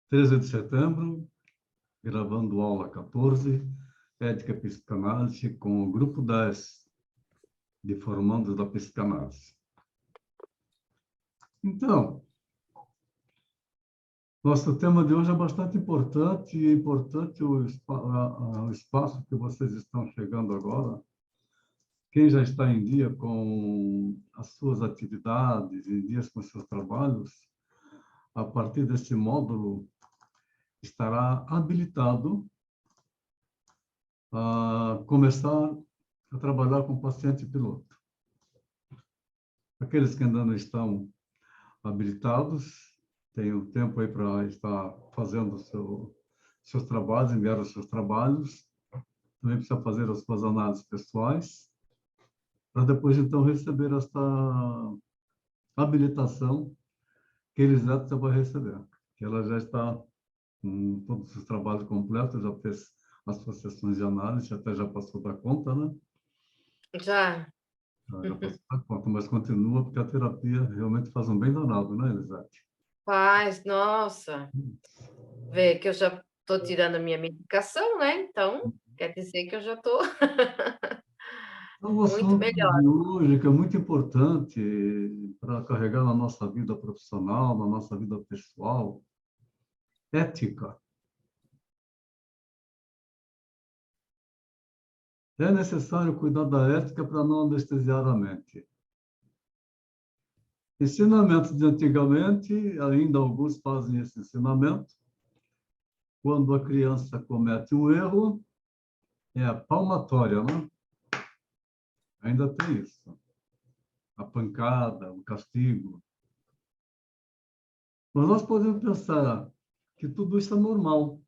13 de setembro, gravando aula 14, Ética e Psicanálise, com o grupo 10 de formandos da psicanálise. Então, nosso tema de hoje é bastante importante, e é importante o espaço que vocês estão chegando agora. Quem já está em dia com as suas atividades, em dias com seus trabalhos, a partir desse módulo, estará habilitado a começar a trabalhar com paciente piloto. Aqueles que ainda não estão habilitados, têm o tempo aí para estar fazendo seus trabalhos, enviar os seus trabalhos, também precisa fazer as suas análises pessoais, para depois, então, receber esta habilitação que a Elisete vai receber, que ela já está com todos os trabalhos completos, já fez as suas sessões de análise, até já passou da conta, né? Já. Já passou da conta, mas continua, porque a terapia realmente faz um bem danado, né, Elisete? Faz, nossa. Vê que eu já estou tirando a minha medicação, né, então quer dizer que eu já estou É um muito assunto melhor. de hoje que é muito importante para carregar na nossa vida profissional, na nossa vida pessoal, ética. É necessário cuidar da ética para não anestesiar a mente. Ensinamentos de antigamente, ainda alguns fazem esse ensinamento. Quando a criança comete um erro, é a palmatória, né? Ainda tem isso. A pancada, o castigo. Mas nós podemos pensar que tudo isso é normal.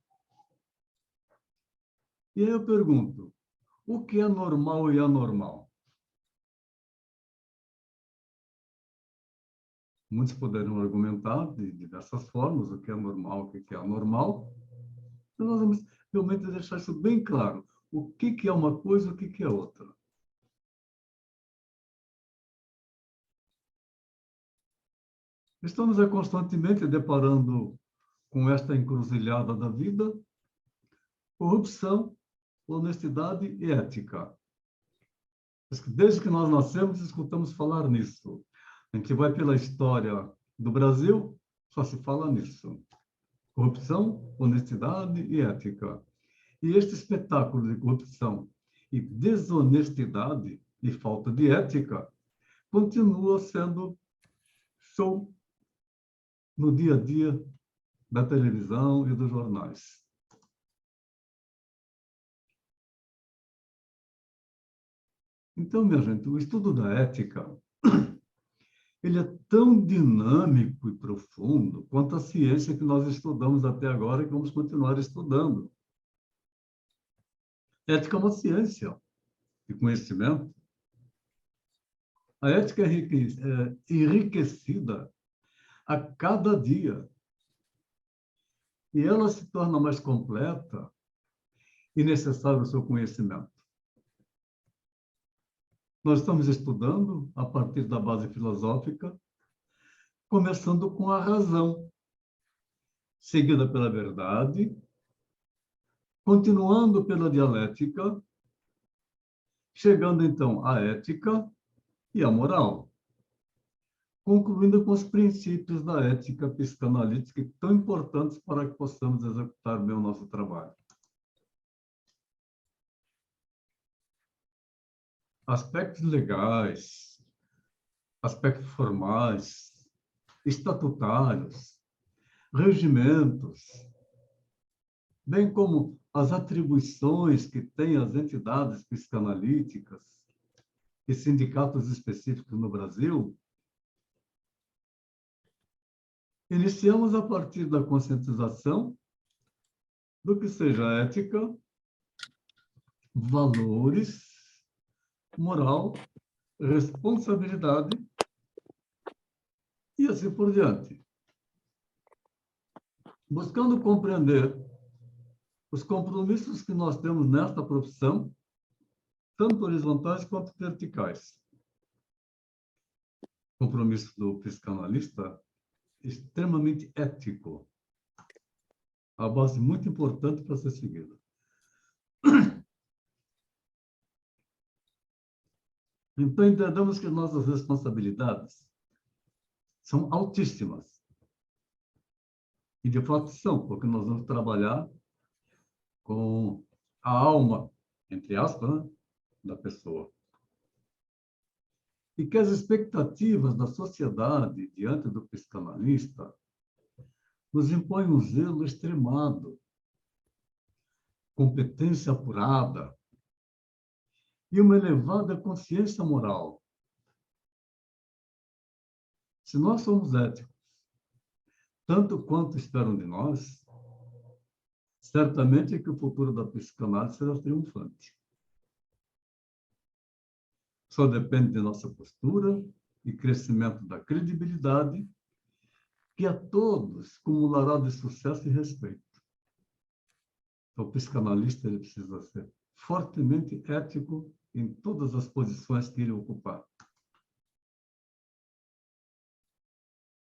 E aí eu pergunto, o que é normal e anormal? Muitos poderão argumentar de diversas formas o que é normal, o que é anormal. Então, nós vamos realmente deixar isso bem claro. O que é uma coisa e o que é outra. Estamos constantemente deparando com esta encruzilhada da vida: corrupção, honestidade e ética. Desde que nós nascemos, escutamos falar nisso. A gente vai pela história do Brasil, só se fala nisso. Corrupção, honestidade e ética. E este espetáculo de corrupção e desonestidade e falta de ética continua sendo show no dia a dia da televisão e dos jornais. Então, minha gente, o estudo da ética, ele é tão dinâmico e profundo quanto a ciência que nós estudamos até agora e que vamos continuar estudando. Ética é uma ciência de conhecimento. A ética é enriquecida a cada dia. E ela se torna mais completa e necessário o seu conhecimento. Nós estamos estudando a partir da base filosófica, começando com a razão, seguida pela verdade, continuando pela dialética, chegando então à ética e à moral, concluindo com os princípios da ética psicanalítica tão importantes para que possamos executar bem o nosso trabalho. Aspectos legais, aspectos formais, estatutários, regimentos, bem como as atribuições que têm as entidades psicanalíticas e sindicatos específicos no Brasil, iniciamos a partir da conscientização do que seja ética, valores, moral, responsabilidade e assim por diante. Buscando compreender os compromissos que nós temos nesta profissão, tanto horizontais quanto verticais. O compromisso do psicanalista é extremamente ético. A base muito importante para ser seguida. Então, entendamos que nossas responsabilidades são altíssimas. E, de fato, são, porque nós vamos trabalhar com a alma, entre aspas, né, da pessoa. E que as expectativas da sociedade diante do psicanalista nos impõem um zelo extremado, competência apurada e uma elevada consciência moral. Se nós somos éticos, tanto quanto esperam de nós, certamente é que o futuro da psicanálise será triunfante. Só depende de nossa postura e crescimento da credibilidade, que a todos cumulará de sucesso e respeito. Então, o psicanalista ele precisa ser fortemente ético em todas as posições que ele ocupar.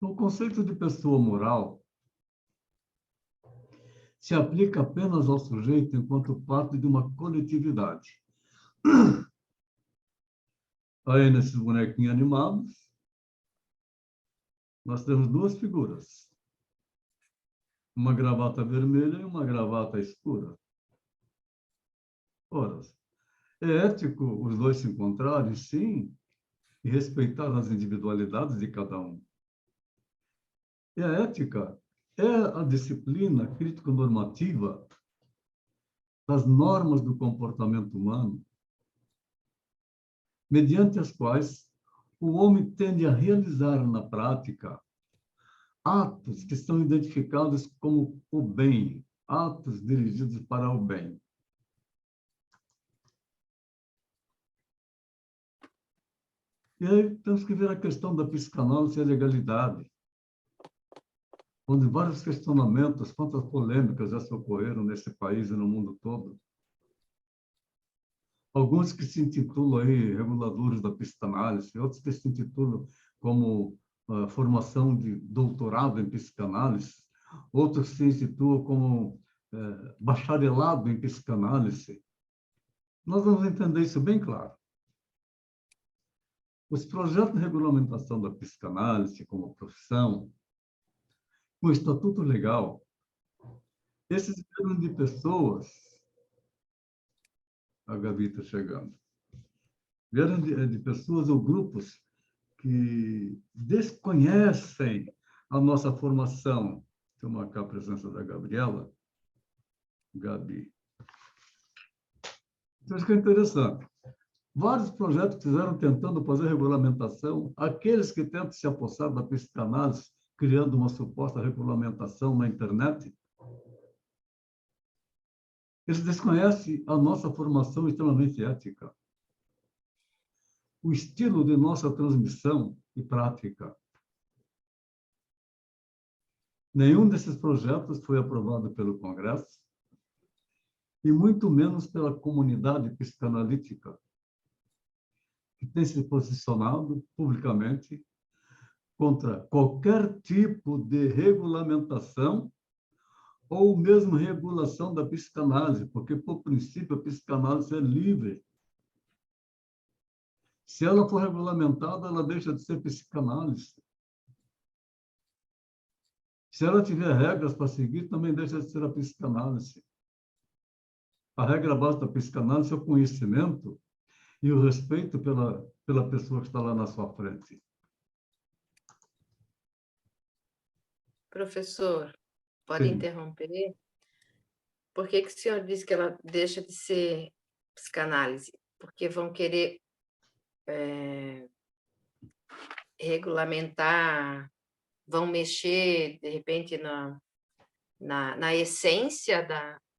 O conceito de pessoa moral se aplica apenas ao sujeito enquanto parte de uma coletividade. Aí, nesses bonequinhos animados, nós temos duas figuras. Uma gravata vermelha e uma gravata escura. Ora, é ético os dois se encontrarem, sim, e respeitar as individualidades de cada um. E a ética é a disciplina crítico-normativa das normas do comportamento humano, mediante as quais o homem tende a realizar na prática atos que são identificados como o bem, atos dirigidos para o bem. E aí temos que ver a questão da psicanálise e a legalidade, onde vários questionamentos, quantas polêmicas já se ocorreram nesse país e no mundo todo. Alguns que se intitulam aí reguladores da psicanálise, outros que se intitulam como formação de doutorado em psicanálise, outros se intitulam como bacharelado em psicanálise. Nós vamos entender isso bem claro. Os projetos de regulamentação da psicanálise como profissão, com o estatuto legal, esses vieram de pessoas, a Gabi está chegando, vieram de pessoas ou grupos que desconhecem a nossa formação. Deixa eu marcar a presença da Gabriela. Gabi. Então, isso que é interessante. Vários projetos fizeram tentando fazer regulamentação, aqueles que tentam se apossar da psicanálise, criando uma suposta regulamentação na internet, eles desconhecem a nossa formação extremamente ética, o estilo de nossa transmissão e prática. Nenhum desses projetos foi aprovado pelo Congresso e muito menos pela comunidade psicanalítica, que tem se posicionado publicamente contra qualquer tipo de regulamentação ou mesmo regulação da psicanálise, porque, por princípio, a psicanálise é livre. Se ela for regulamentada, ela deixa de ser psicanálise. Se ela tiver regras para seguir, também deixa de ser a psicanálise. A regra básica da psicanálise é o conhecimento e o respeito pela pessoa que está lá na sua frente. Professor, pode Sim. interromper? Por que o senhor disse que ela deixa de ser psicanálise? Porque vão querer regulamentar, vão mexer, de repente, na essência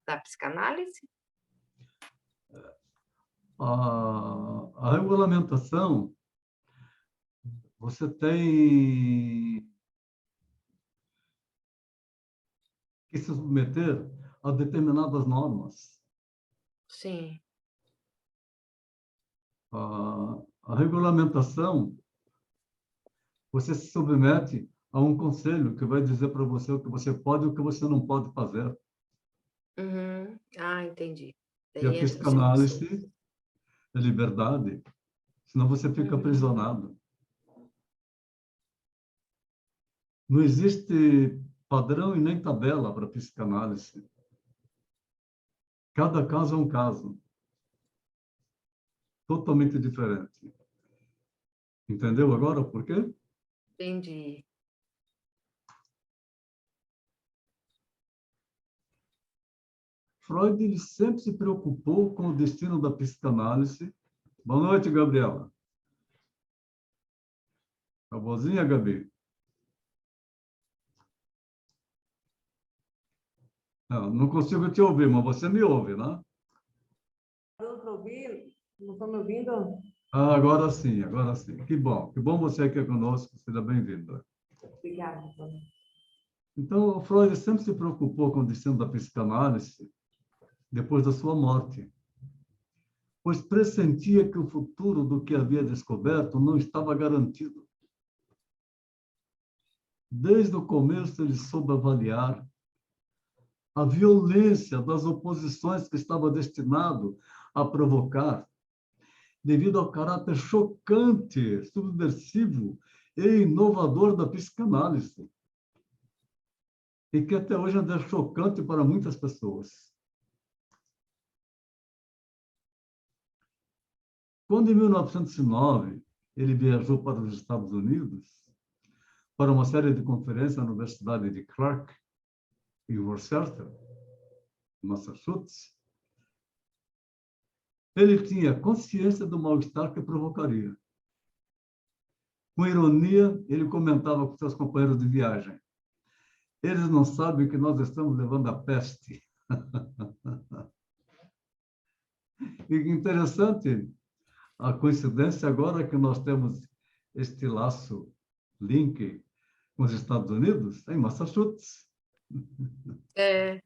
da psicanálise? A regulamentação, você tem que se submeter a determinadas normas. Sim. A regulamentação, você se submete a um conselho que vai dizer para você o que você pode e o que você não pode fazer. Uhum. Ah, entendi. E a Daí entra as emoções. psicanálise é liberdade, senão você fica Uhum. aprisionado. Não existe padrão e nem tabela para psicanálise. Cada caso é um caso, totalmente diferente. Entendeu agora por quê? Entendi. Freud ele sempre se preocupou com o destino da psicanálise. Boa noite, Gabriela. Tá boazinha, Gabi? Não consigo te ouvir, mas você me ouve, né? Não estou ouvindo? Não estão me ouvindo? Ah, agora sim, agora sim. Que bom. Que bom você aqui conosco. Seja bem-vinda. Obrigada, Antônio. Então, Freud sempre se preocupou com o destino da psicanálise depois da sua morte, pois pressentia que o futuro do que havia descoberto não estava garantido. Desde o começo, ele soube avaliar a violência das oposições que estava destinado a provocar, devido ao caráter chocante, subversivo e inovador da psicanálise, e que até hoje ainda é chocante para muitas pessoas. Quando, em 1909, ele viajou para os Estados Unidos, para uma série de conferências na Universidade de Clark, em Worcester, Massachusetts, ele tinha consciência do mal-estar que provocaria. Com ironia, ele comentava com seus companheiros de viagem: eles não sabem que nós estamos levando a peste. E interessante a coincidência agora que nós temos este laço, link com os Estados Unidos, em Massachusetts. É.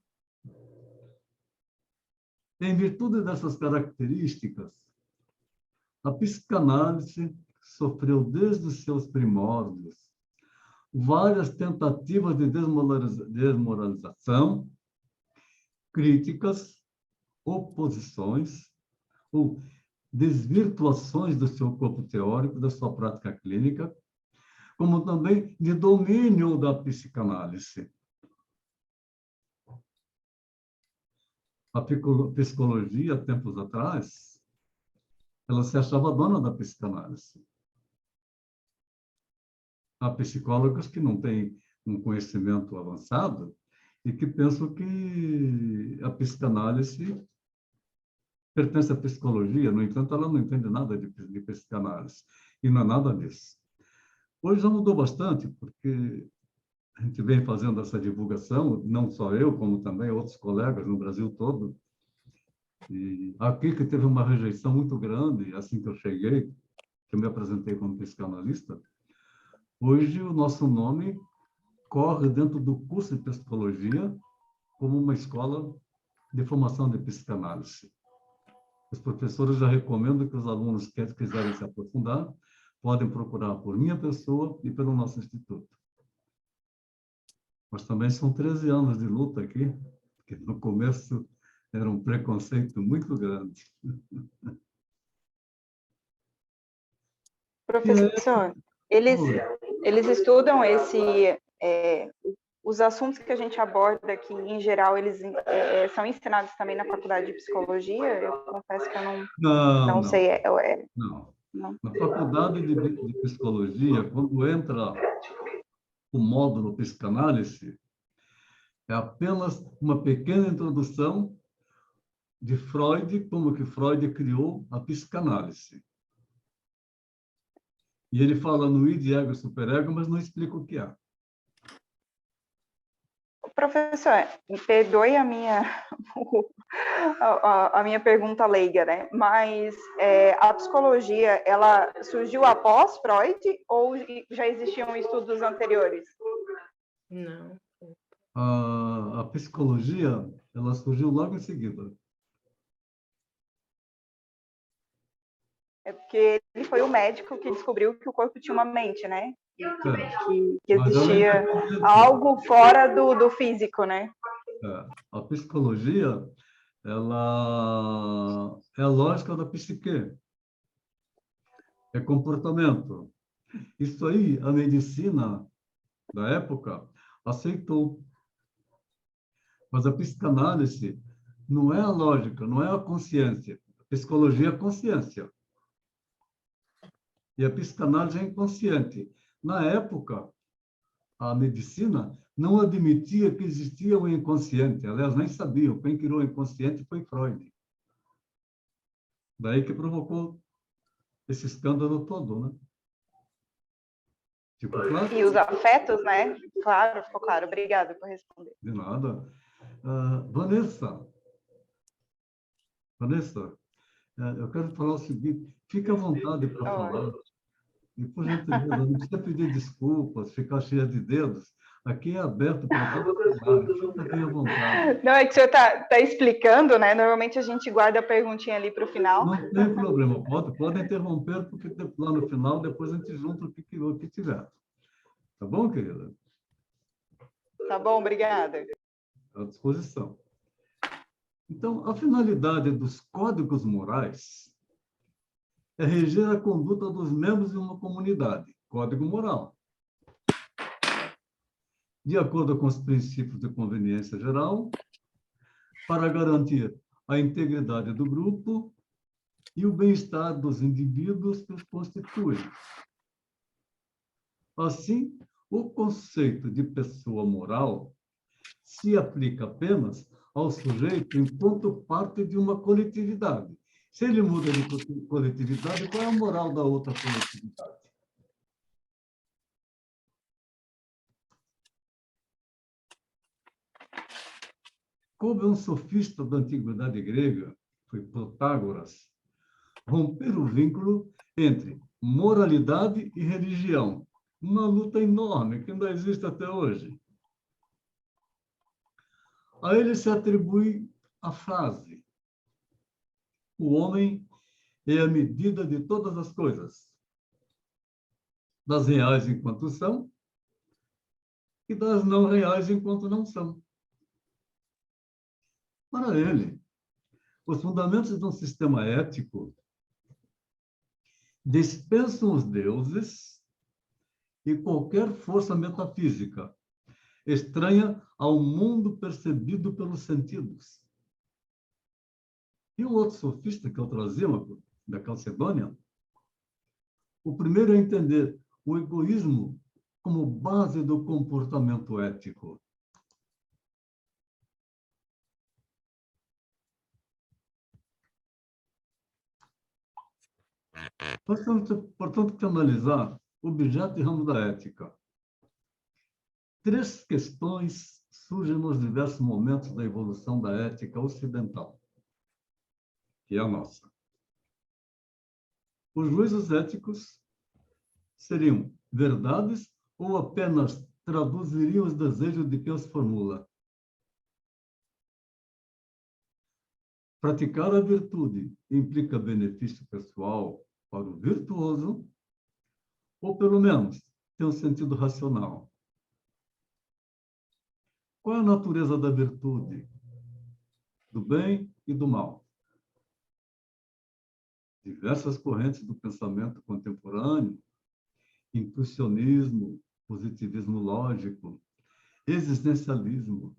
Em virtude dessas características, a psicanálise sofreu desde os seus primórdios várias tentativas de desmoralização, críticas, oposições ou desvirtuações do seu corpo teórico, da sua prática clínica, como também de domínio da psicanálise. A psicologia, tempos atrás, ela se achava dona da psicanálise. Há psicólogos que não têm um conhecimento avançado e que pensam que a psicanálise pertence à psicologia, no entanto, ela não entende nada de psicanálise. E não é nada disso. Hoje já mudou bastante, porque a gente vem fazendo essa divulgação, não só eu, como também outros colegas no Brasil todo. E aqui que teve uma rejeição muito grande, assim que eu cheguei, que eu me apresentei como psicanalista, hoje o nosso nome corre dentro do curso de psicologia como uma escola de formação de psicanálise. Os professores já recomendam que os alunos que quiserem se aprofundar podem procurar por minha pessoa e pelo nosso instituto. Mas também são 13 anos de luta aqui, que no começo era um preconceito muito grande. Professor, eles, Oi. eles estudam os assuntos que a gente aborda aqui, em geral, eles são ensinados também na faculdade de psicologia? Eu confesso que eu não sei. Não. Não. Na faculdade de psicologia, quando entra o módulo psicanálise, é apenas uma pequena introdução de Freud, como que Freud criou a psicanálise. E ele fala no id, ego e superego, mas não explica o que é. Professor, me perdoe a minha pergunta leiga, né? Mas a psicologia, ela surgiu após Freud ou já existiam estudos anteriores? Não. A psicologia, ela surgiu logo em seguida. É porque ele foi o médico que descobriu que o corpo tinha uma mente, né? Que Mas ela é existia independente. algo fora do físico, né? A psicologia, ela é a lógica da psique, é comportamento. Isso aí, a medicina da época aceitou. Mas a psicanálise não é a lógica, não é a consciência. A psicologia é a consciência. E a psicanálise é inconsciente. Na época, a medicina não admitia que existia o inconsciente. Aliás, nem sabiam. Quem criou o inconsciente foi Freud. Daí que provocou esse escândalo todo, né? Ficou claro? E os afetos, né? Claro, ficou claro. Obrigada por responder. De nada. Vanessa, eu quero falar o seguinte, fique à vontade para falar. E, por gentileza, não precisa pedir desculpas, ficar cheia de dedos. Aqui é aberto para todo mundo. Fica bem à vontade. Não, é que o senhor está explicando, né? Normalmente a gente guarda a perguntinha ali para o final. Não tem problema, pode interromper, porque lá no final, depois a gente junta o que tiver. Tá bom, querida? Tá bom, obrigada. À disposição. Então, a finalidade dos códigos morais é reger a conduta dos membros de uma comunidade, código moral, de acordo com os princípios de conveniência geral, para garantir a integridade do grupo e o bem-estar dos indivíduos que os constituem. Assim, o conceito de pessoa moral se aplica apenas ao sujeito enquanto parte de uma coletividade. Se ele muda de coletividade, qual é a moral da outra coletividade? Coube um sofista da antiguidade grega, foi Protágoras, romper o vínculo entre moralidade e religião. Uma luta enorme que ainda existe até hoje. A ele se atribui a frase: o homem é a medida de todas as coisas, das reais enquanto são e das não reais enquanto não são. Para ele, os fundamentos de um sistema ético dispensam os deuses e qualquer força metafísica estranha ao mundo percebido pelos sentidos. E o outro sofista que eu trazia, da Calcedônia, o primeiro a entender o egoísmo como base do comportamento ético. Nós temos, portanto, que analisar o objeto e ramo da ética. Três questões surgem nos diversos momentos da evolução da ética ocidental, que é a nossa. Os juízos éticos seriam verdades ou apenas traduziriam os desejos de quem os formula? Praticar a virtude implica benefício pessoal para o virtuoso, ou pelo menos tem um sentido racional? Qual é a natureza da virtude, do bem e do mal? Diversas correntes do pensamento contemporâneo, intuicionismo, positivismo lógico, existencialismo,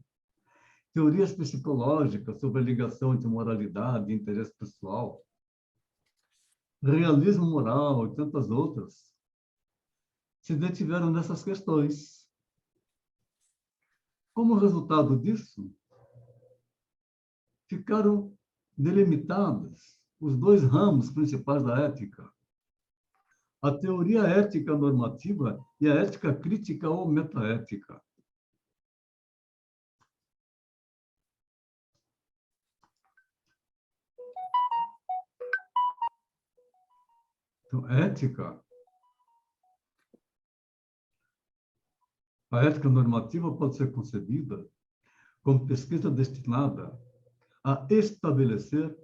teorias psicológicas sobre a ligação entre moralidade e interesse pessoal, realismo moral e tantas outras, se detiveram nessas questões. Como resultado disso, ficaram delimitados os dois ramos principais da ética: a teoria ética normativa e a ética crítica ou metaética. Então, a ética normativa pode ser concebida como pesquisa destinada a estabelecer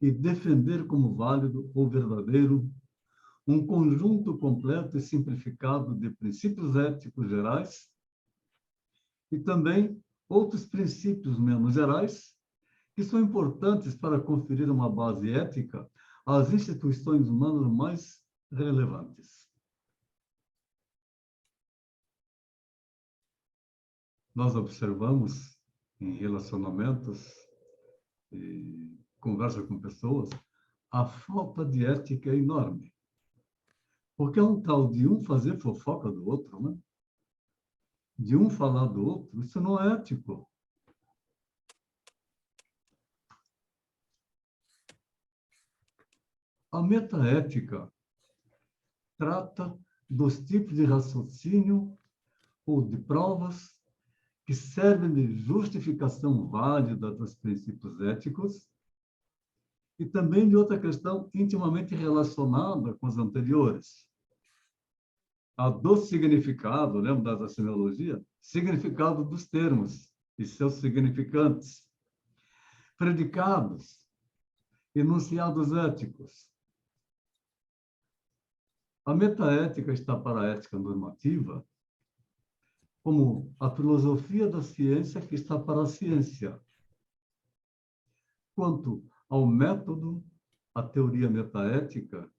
e defender como válido ou verdadeiro um conjunto completo e simplificado de princípios éticos gerais e também outros princípios menos gerais que são importantes para conferir uma base ética às instituições humanas mais relevantes. Nós observamos em relacionamentos e conversa com pessoas, a falta de ética é enorme. Porque é um tal de um fazer fofoca do outro, né? De um falar do outro, isso não é ético. A metaética trata dos tipos de raciocínio ou de provas que servem de justificação válida dos princípios éticos e também de outra questão intimamente relacionada com as anteriores. A do significado, lembra da semiologia? Significado dos termos e seus significantes. Predicados, enunciados éticos. A metaética está para a ética normativa, como a filosofia da ciência que está para a ciência. Quanto ao método, a teoria metaética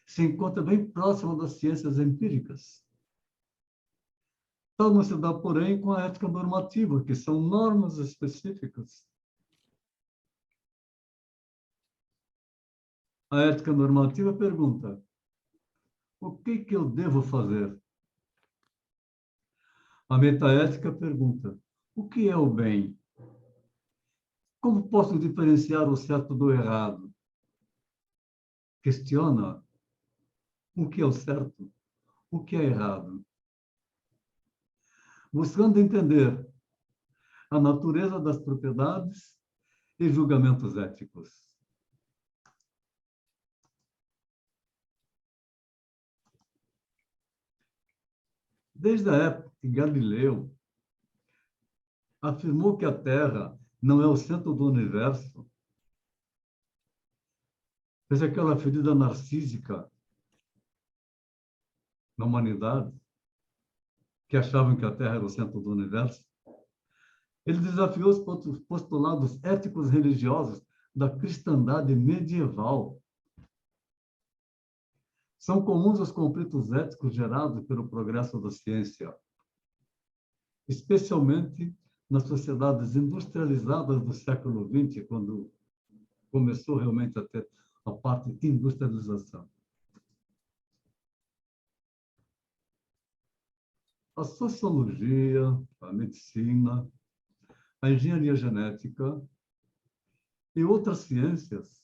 se encontra bem próxima das ciências empíricas. Tal não se dá, porém, com a ética normativa, que são normas específicas. A ética normativa pergunta: o que eu devo fazer? A metaética pergunta: o que é o bem? Como posso diferenciar o certo do errado? Questiona o que é o certo, o que é errado. Buscando entender a natureza das propriedades e julgamentos éticos. Desde a época que Galileu afirmou que a Terra não é o centro do universo, fez aquela ferida narcísica na humanidade, que achavam que a Terra era o centro do universo, ele desafiou os postulados éticos religiosos da cristandade medieval. São comuns os conflitos éticos gerados pelo progresso da ciência, especialmente nas sociedades industrializadas do século XX, quando começou realmente a ter a parte de industrialização. A sociologia, a medicina, a engenharia genética e outras ciências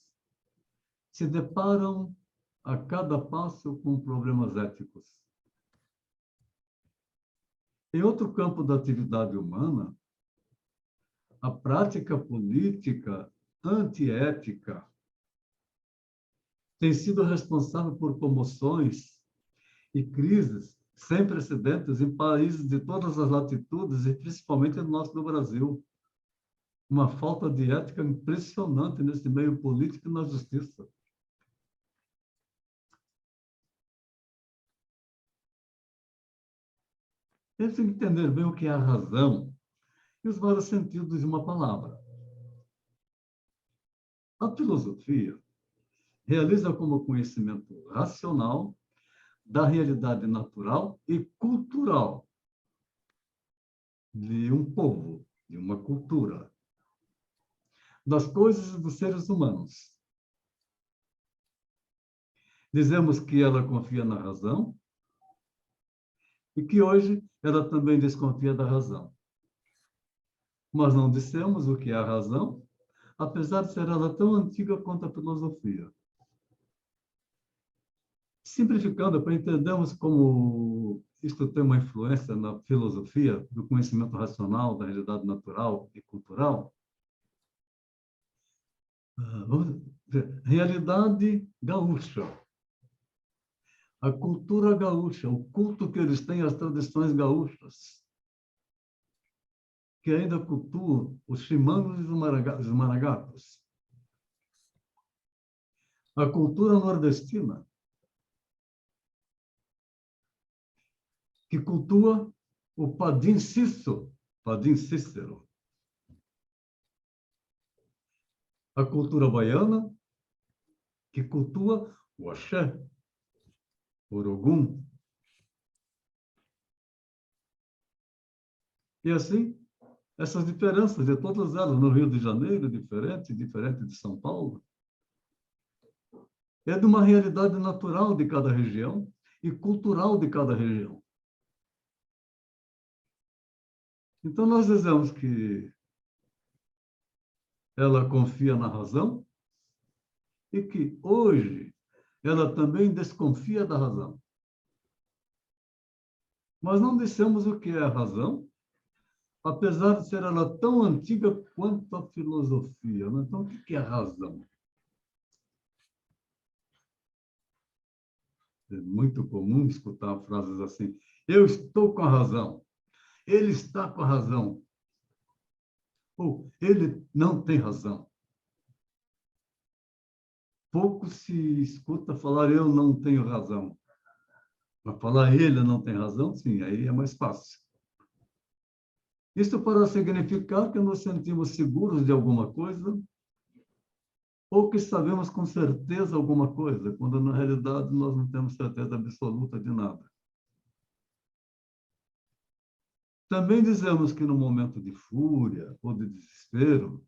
se deparam a cada passo com problemas éticos. Em outro campo da atividade humana, a prática política antiética tem sido responsável por comoções e crises sem precedentes em países de todas as latitudes e principalmente no nosso Brasil. Uma falta de ética impressionante nesse meio político e na justiça. Eles têm que entender bem o que é a razão e os vários sentidos de uma palavra. A filosofia realiza como conhecimento racional da realidade natural e cultural de um povo, de uma cultura, das coisas e dos seres humanos. Dizemos que ela confia na razão e que hoje ela também desconfia da razão. Mas não dissemos o que é a razão, apesar de ser ela tão antiga quanto a filosofia. Simplificando, para entendermos como isto tem uma influência na filosofia do conhecimento racional, da realidade natural e cultural, vamos ver, realidade gaúcha. A cultura gaúcha, o culto que eles têm às tradições gaúchas, que ainda cultuam os chimangos e os maragatos. A cultura nordestina, que cultua o Padim Cícero, a cultura baiana, que cultua o axé, o Orogum. E assim, essas diferenças, de todas elas, no Rio de Janeiro, diferente de São Paulo, é de uma realidade natural de cada região e cultural de cada região. Então, nós dizemos que ela confia na razão e que hoje ela também desconfia da razão. Mas não dissemos o que é a razão, apesar de ser ela tão antiga quanto a filosofia. Né? Então, o que é a razão? É muito comum escutar frases assim: eu estou com a razão, ele está com a razão, ou ele não tem razão. Pouco se escuta falar eu não tenho razão. Mas falar ele não tem razão, sim, aí é mais fácil. Isso para significar que nos sentimos seguros de alguma coisa ou que sabemos com certeza alguma coisa, quando na realidade nós não temos certeza absoluta de nada. Também dizemos que no momento de fúria ou de desespero,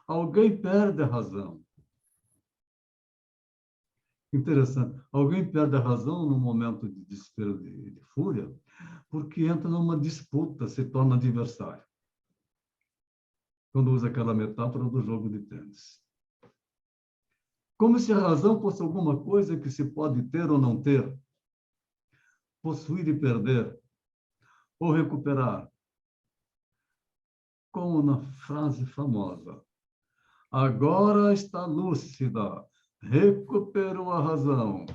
alguém perde a razão. Interessante. Alguém perde a razão no momento de desespero, de fúria, porque entra numa disputa, se torna adversário. Quando usa aquela metáfora do jogo de tênis. Como se a razão fosse alguma coisa que se pode ter ou não ter, possuir e perder, ou recuperar. Como na frase famosa, agora está lúcida, recuperou a razão.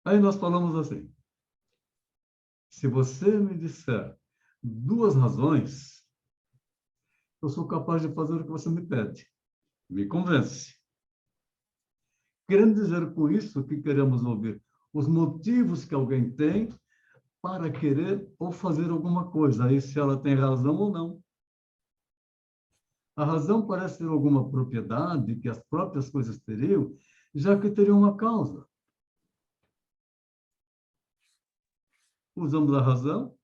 Aí nós falamos assim, se você me disser 2 razões, eu sou capaz de fazer o que você me pede. Me convence. Querendo dizer com isso que queremos ouvir os motivos que alguém tem para querer ou fazer alguma coisa, aí se ela tem razão ou não. A razão parece ter alguma propriedade que as próprias coisas teriam, já que teriam uma causa. Usamos a razão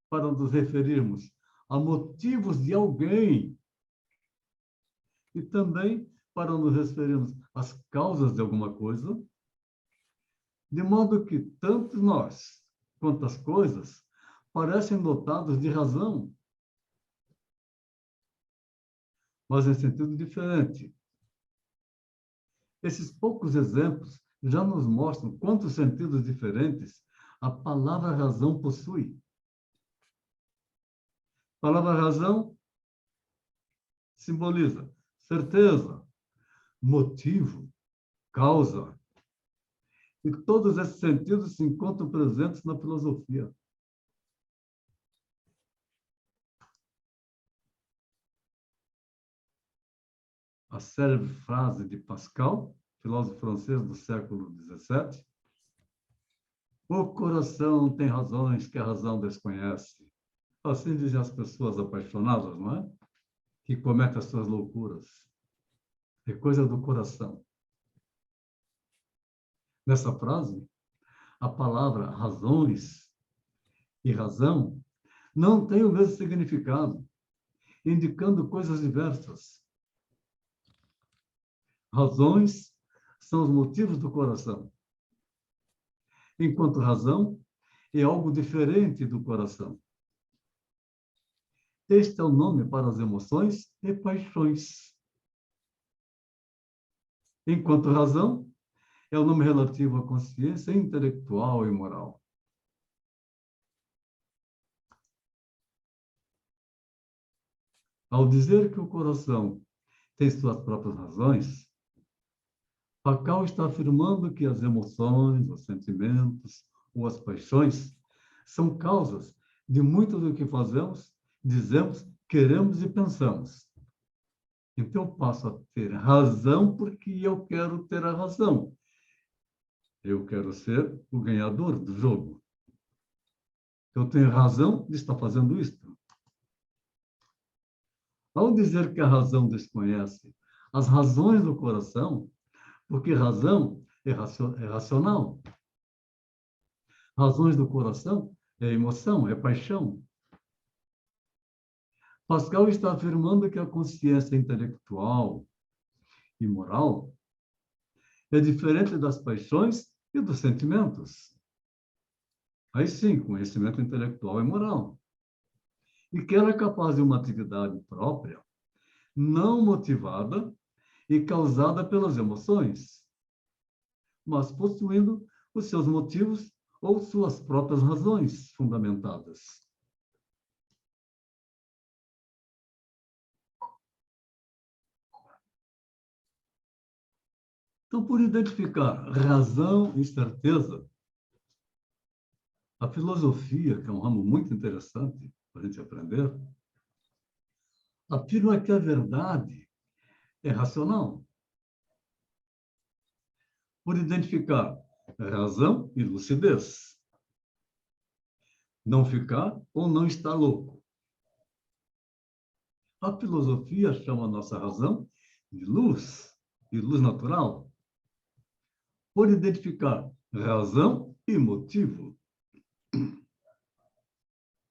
para nos referirmos a motivos de alguém e também para nos referirmos às causas de alguma coisa, de modo que tanto nós quanto as coisas parecem dotados de razão, mas em sentido diferente. Esses poucos exemplos já nos mostram quantos sentidos diferentes a palavra razão possui. A palavra razão simboliza certeza, motivo, causa. E todos esses sentidos se encontram presentes na filosofia. A célebre frase de Pascal, filósofo francês do século XVII, o coração tem razões que a razão desconhece. Assim dizem as pessoas apaixonadas, não é? Que cometem as suas loucuras. É coisa do coração. Nessa frase, a palavra razões e razão não tem o mesmo significado, indicando coisas diversas. Razões são os motivos do coração, enquanto razão é algo diferente do coração. Este é o nome para as emoções e paixões. Enquanto razão é o nome relativo à consciência intelectual e moral. Ao dizer que o coração tem suas próprias razões, Pascal está afirmando que as emoções, os sentimentos ou as paixões são causas de muito do que fazemos, dizemos, queremos e pensamos. Então, eu passo a ter razão porque eu quero ter a razão. Eu quero ser o ganhador do jogo. Eu tenho razão de estar fazendo isto. Ao dizer que a razão desconhece as razões do coração, porque razão é racional. Razões do coração é emoção, é paixão. Pascal está afirmando que a consciência intelectual e moral é diferente das paixões e dos sentimentos. Aí sim, conhecimento intelectual e moral. E que ela é capaz de uma atividade própria, não motivada e causada pelas emoções, mas possuindo os seus motivos ou suas próprias razões fundamentadas. Então, por identificar razão e certeza, a filosofia, que é um ramo muito interessante para a gente aprender, afirma que a verdade é racional. Por identificar razão e lucidez. Não ficar ou não estar louco. A filosofia chama a nossa razão de luz natural. Por identificar razão e motivo.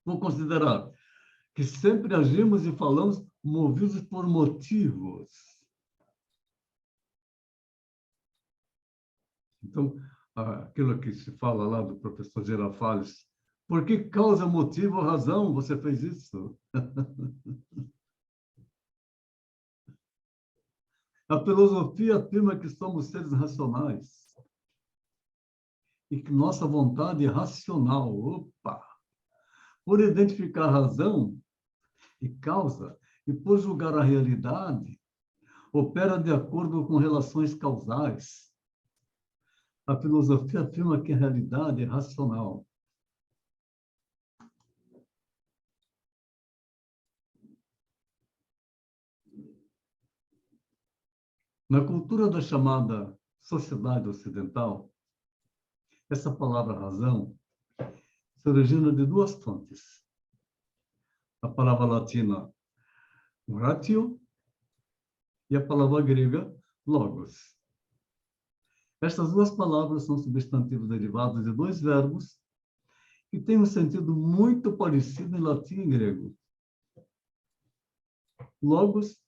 Vou considerar que sempre agimos e falamos movidos por motivos. Então, aquilo que se fala lá do professor Girafales, por que causa, motivo ou razão você fez isso? A filosofia afirma que somos seres racionais e que nossa vontade é racional. Opa! Por identificar razão e causa e por julgar a realidade, opera de acordo com relações causais. A filosofia afirma que a realidade é racional. Na cultura da chamada sociedade ocidental, essa palavra razão se origina de duas fontes. A palavra latina ratio e a palavra grega logos. Estas duas palavras são substantivos derivados de dois verbos que têm um sentido muito parecido em latim e grego. Logos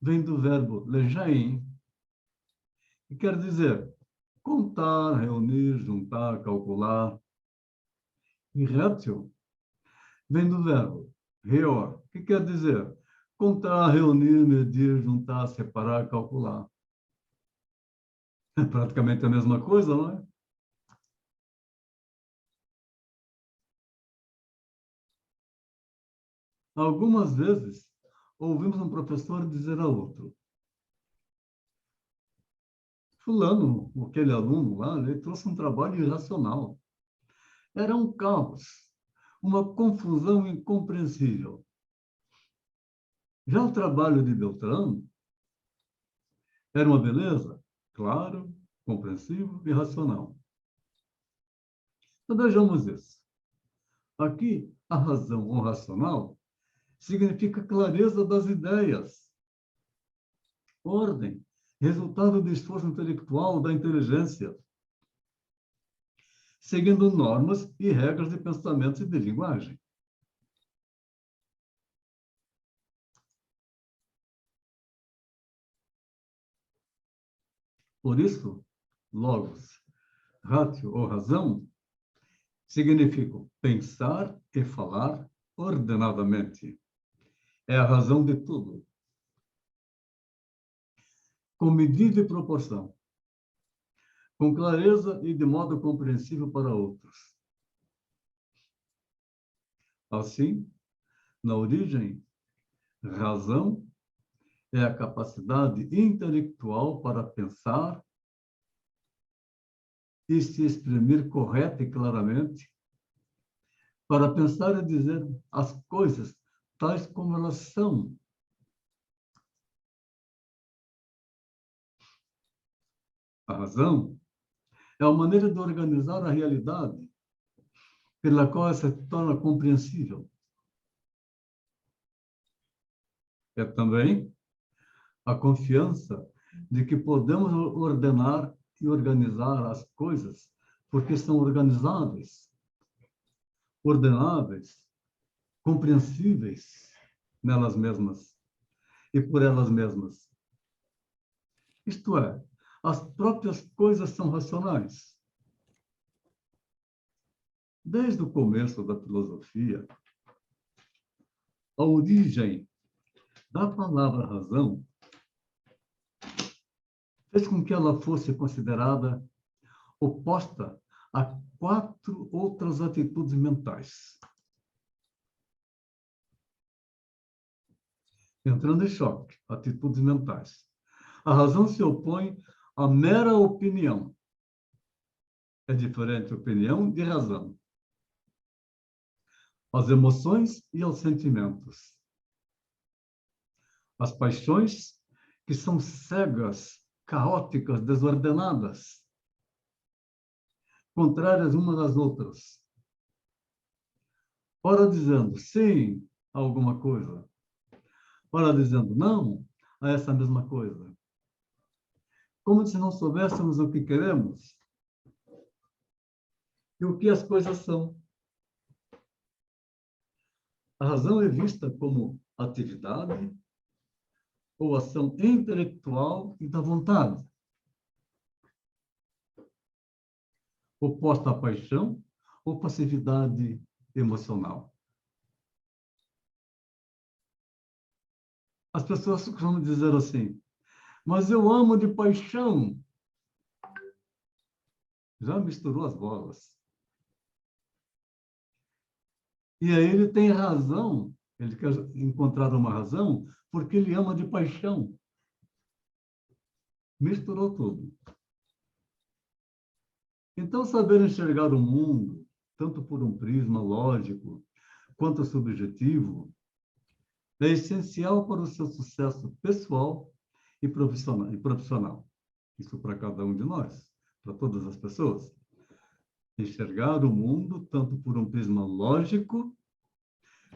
vem do verbo legein, que quer dizer contar, reunir, juntar, calcular. E ratio vem do verbo reor, que quer dizer contar, reunir, medir, juntar, separar, calcular. É praticamente a mesma coisa, não é? Algumas vezes, ouvimos um professor dizer a outro: fulano, aquele aluno lá, ele trouxe um trabalho irracional. Era um caos, uma confusão incompreensível. Já o trabalho de Beltrano era uma beleza, claro, compreensível e racional. Então, vejamos isso. Aqui, a razão ou racional significa clareza das ideias, ordem, resultado do esforço intelectual da inteligência, seguindo normas e regras de pensamento e de linguagem. Por isso, logos, ratio ou razão, significam pensar e falar ordenadamente. É a razão de tudo. Com medida e proporção. Com clareza e de modo compreensível para outros. Assim, na origem, razão é a capacidade intelectual para pensar e se exprimir correta e claramente, para pensar e dizer as coisas tais como elas são. A razão é a maneira de organizar a realidade, pela qual ela se torna compreensível. É também a confiança de que podemos ordenar e organizar as coisas, porque são organizáveis, ordenáveis, compreensíveis nelas mesmas e por elas mesmas. Isto é, as próprias coisas são racionais. Desde o começo da filosofia, a origem da palavra razão fez com que ela fosse considerada oposta a 4 outras atitudes mentais. Entrando em choque, atitudes mentais. A razão se opõe à mera opinião. É diferente opinião de razão. Às emoções e aos sentimentos. As paixões, que são cegas, caóticas, desordenadas, contrárias umas às outras. Ora dizendo sim a alguma coisa, ora dizendo não a essa mesma coisa. Como se não soubéssemos o que queremos e o que as coisas são. A razão é vista como atividade ou ação intelectual e da vontade, oposta à paixão ou passividade emocional. As pessoas costumam dizer assim, mas eu amo de paixão. Já misturou as bolas. E aí ele tem razão, ele quer encontrar uma razão, porque ele ama de paixão. Misturou tudo. Então, saber enxergar o mundo, tanto por um prisma lógico, quanto subjetivo, é essencial para o seu sucesso pessoal e profissional. Isso para cada um de nós, para todas as pessoas. Enxergar o mundo tanto por um prisma lógico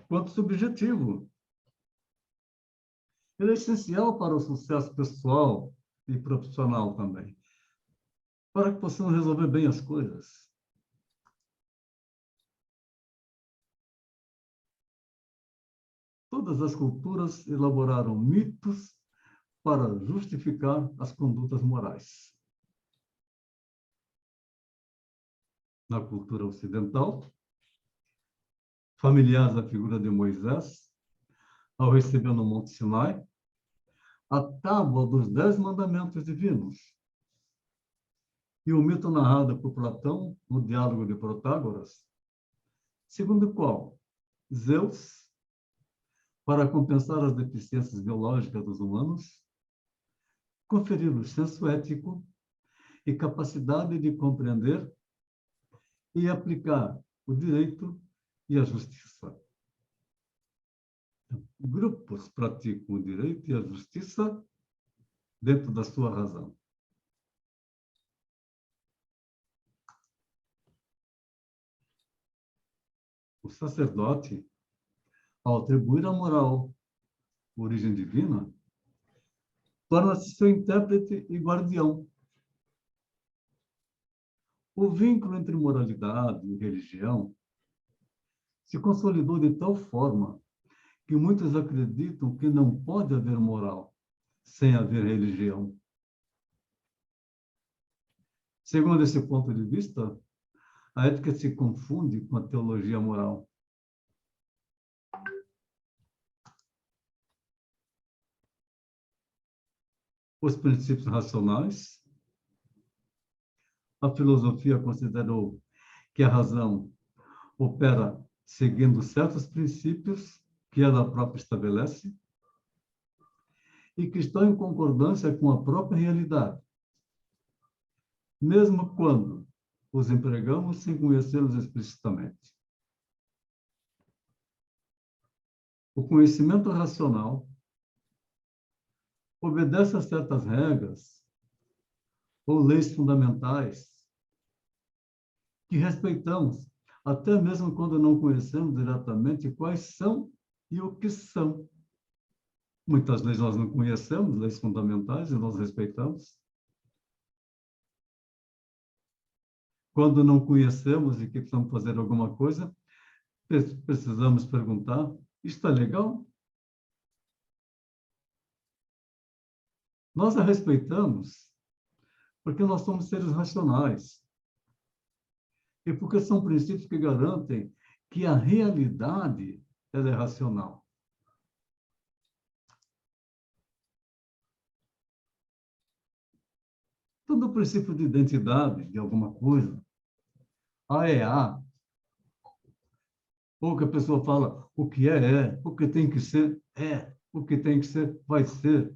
quanto subjetivo. Ele é essencial para o sucesso pessoal e profissional também, para que possamos resolver bem as coisas. Todas as culturas elaboraram mitos para justificar as condutas morais. Na cultura ocidental, familiares à figura de Moisés, ao receber no Monte Sinai a tábua dos 10 mandamentos divinos. E o mito narrado por Platão no diálogo de Protágoras, segundo o qual Zeus, para compensar as deficiências biológicas dos humanos, conferiu senso ético e capacidade de compreender e aplicar o direito e a justiça. Grupos praticam o direito e a justiça dentro da sua razão. O sacerdote, ao atribuir à moral origem divina, torna-se seu intérprete e guardião. O vínculo entre moralidade e religião se consolidou de tal forma que muitos acreditam que não pode haver moral sem haver religião. Segundo esse ponto de vista, a ética se confunde com a teologia moral. Os princípios racionais, a filosofia considerou que a razão opera seguindo certos princípios que ela própria estabelece e que estão em concordância com a própria realidade, mesmo quando os empregamos sem conhecê-los explicitamente. O conhecimento racional obedece a certas regras ou leis fundamentais que respeitamos até mesmo quando não conhecemos diretamente quais são e o que são. Muitas leis nós não conhecemos, leis fundamentais, e nós respeitamos. Quando não conhecemos e que precisamos fazer alguma coisa, precisamos perguntar: está legal? Nós a respeitamos porque nós somos seres racionais. E porque são princípios que garantem que a realidade ela é racional. Todo princípio de identidade de alguma coisa, A é A, ou que a pessoa fala o que é, o que tem que ser, o que tem que ser, vai ser.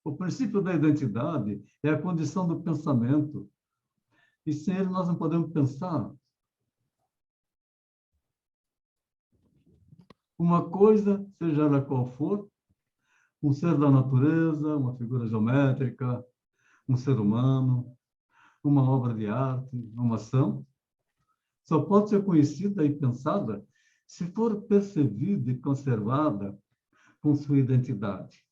O princípio da identidade é a condição do pensamento. E sem ele nós não podemos pensar. Uma coisa, seja ela qual for, um ser da natureza, uma figura geométrica, um ser humano, uma obra de arte, uma ação, só pode ser conhecida e pensada se for percebida e conservada com sua identidade.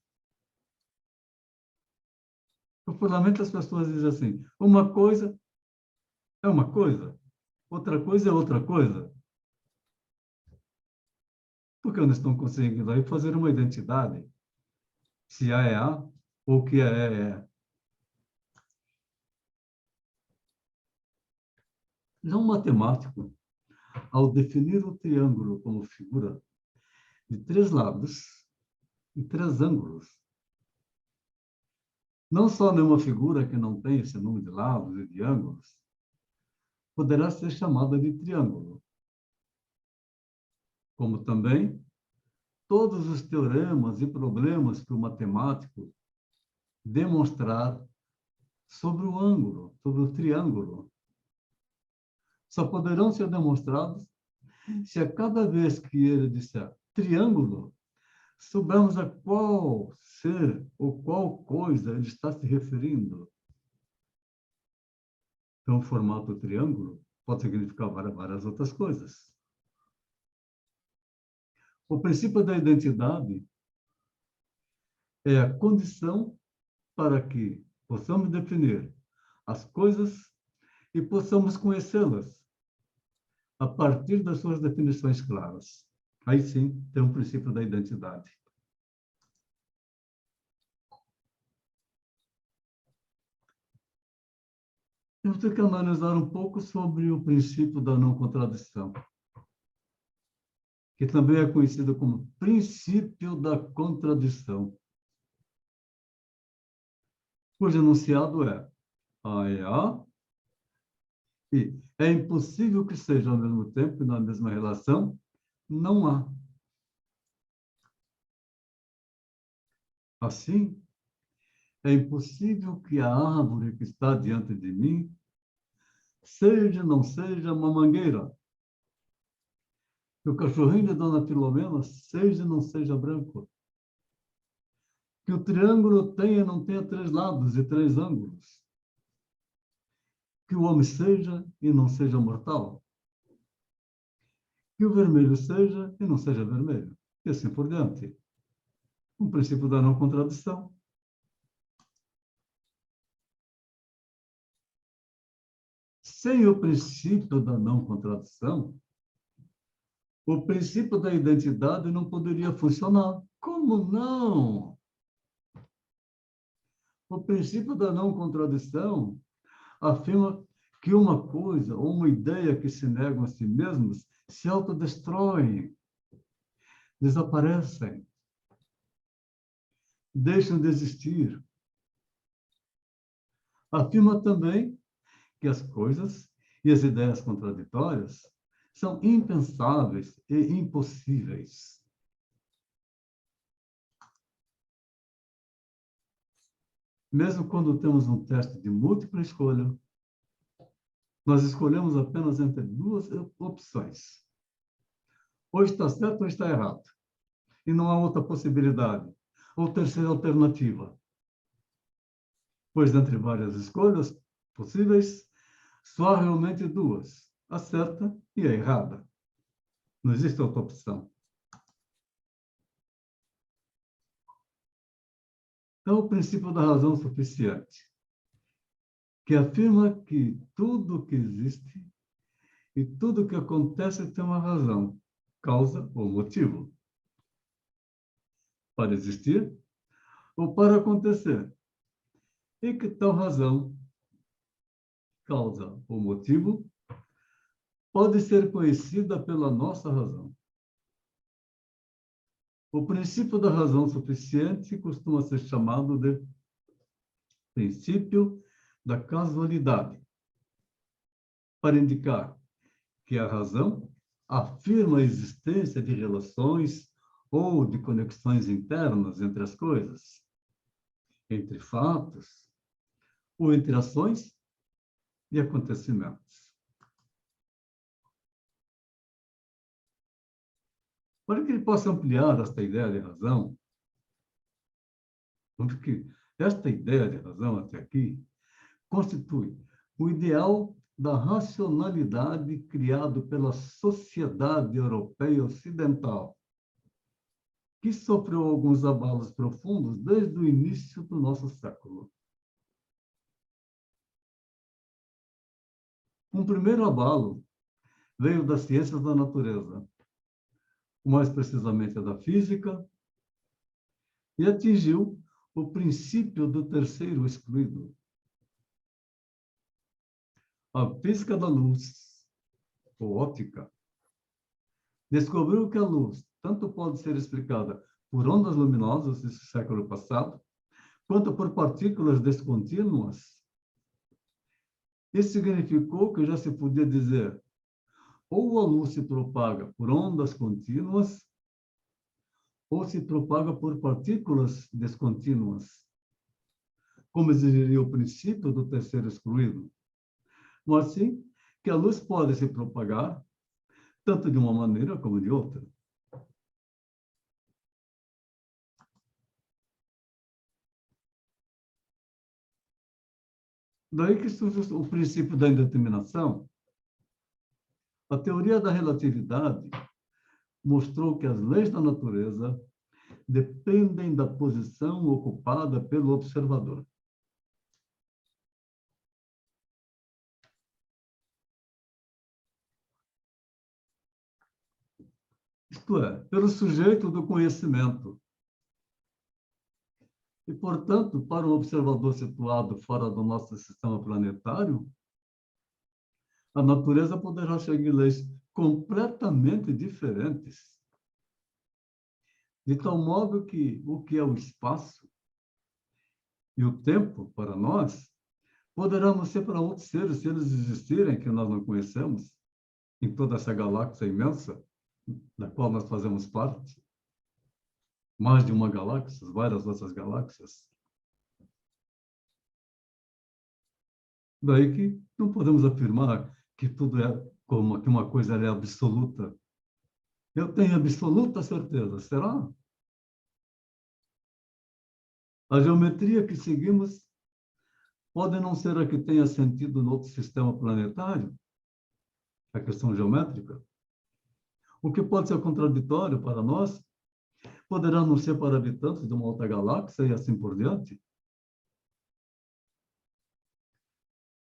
Popularmente as pessoas dizem assim: uma coisa é uma coisa, outra coisa é outra coisa. Porque não estão conseguindo aí fazer uma identidade. Se A é A, ou que é. Já um matemático, ao definir o triângulo como figura de 3 lados e 3 ângulos, não só nenhuma figura que não tem esse número de lados e de ângulos poderá ser chamada de triângulo, como também todos os teoremas e problemas que o matemático demonstrar sobre o ângulo, sobre o triângulo, só poderão ser demonstrados se a cada vez que ele disser triângulo, soubermos a qual ser ou qual coisa ele está se referindo. Então, o formato triângulo pode significar várias outras coisas. O princípio da identidade é a condição para que possamos definir as coisas e possamos conhecê-las a partir das suas definições claras. Aí sim, tem um princípio da identidade. Temos que analisar um pouco sobre o princípio da não contradição, que também é conhecido como princípio da contradição, cujo enunciado é A é A, e é impossível que seja ao mesmo tempo e na mesma relação, não há. Assim, é impossível que a árvore que está diante de mim seja, não seja uma mangueira. Que o cachorrinho de Dona Filomena seja, não seja branco. Que o triângulo tenha, não tenha 3 lados e 3 ângulos. Que o homem seja e não seja mortal. Que o vermelho seja e não seja vermelho. E assim por diante. O princípio da não contradição. Sem o princípio da não contradição, o princípio da identidade não poderia funcionar. Como não? O princípio da não contradição afirma que uma coisa ou uma ideia que se negam a si mesmos se autodestroem, desaparecem, deixam de existir. Afirma também que as coisas e as ideias contraditórias são impensáveis e impossíveis. Mesmo quando temos um teste de múltipla escolha, nós escolhemos apenas entre 2 opções. Ou está certo ou está errado. E não há outra possibilidade. Ou terceira alternativa. Pois, entre várias escolhas possíveis, só há realmente 2. a certa e a errada. Não existe outra opção. Então, o princípio da razão suficiente, que afirma que tudo que existe e tudo que acontece tem uma razão, causa ou motivo. Para existir ou para acontecer. E que tal razão, causa ou motivo pode ser conhecida pela nossa razão. O princípio da razão suficiente costuma ser chamado de princípio da casualidade, para indicar que a razão afirma a existência de relações ou de conexões internas entre as coisas, entre fatos, ou entre ações e acontecimentos. Para que ele possa ampliar esta ideia de razão, porque esta ideia de razão até aqui constitui o ideal da racionalidade criado pela sociedade europeia ocidental, que sofreu alguns abalos profundos desde o início do nosso século. Um primeiro abalo veio das ciências da natureza, mais precisamente a da física, e atingiu o princípio do terceiro excluído. A física da luz, ou óptica, descobriu que a luz tanto pode ser explicada por ondas luminosas desse século passado, quanto por partículas descontínuas. Isso significou que já se podia dizer ou a luz se propaga por ondas contínuas, ou se propaga por partículas descontínuas, como exigiria o princípio do terceiro excluído. Mas sim que a luz pode se propagar tanto de uma maneira como de outra. Daí que surge o princípio da indeterminação. A teoria da relatividade mostrou que as leis da natureza dependem da posição ocupada pelo observador. Isto é, pelo sujeito do conhecimento. E, portanto, para um observador situado fora do nosso sistema planetário, a natureza poderá seguir leis completamente diferentes. De tal modo que o que é o espaço e o tempo para nós poderá não ser para outros seres, se eles existirem, que nós não conhecemos, em toda essa galáxia imensa, da qual nós fazemos parte. Mais de uma galáxia, várias outras galáxias. Daí que não podemos afirmar que tudo é como que uma coisa é absoluta. Eu tenho absoluta certeza. Será? A geometria que seguimos pode não ser a que tenha sentido no outro sistema planetário, a questão geométrica. O que pode ser contraditório para nós poderá não ser para habitantes de uma outra galáxia e assim por diante.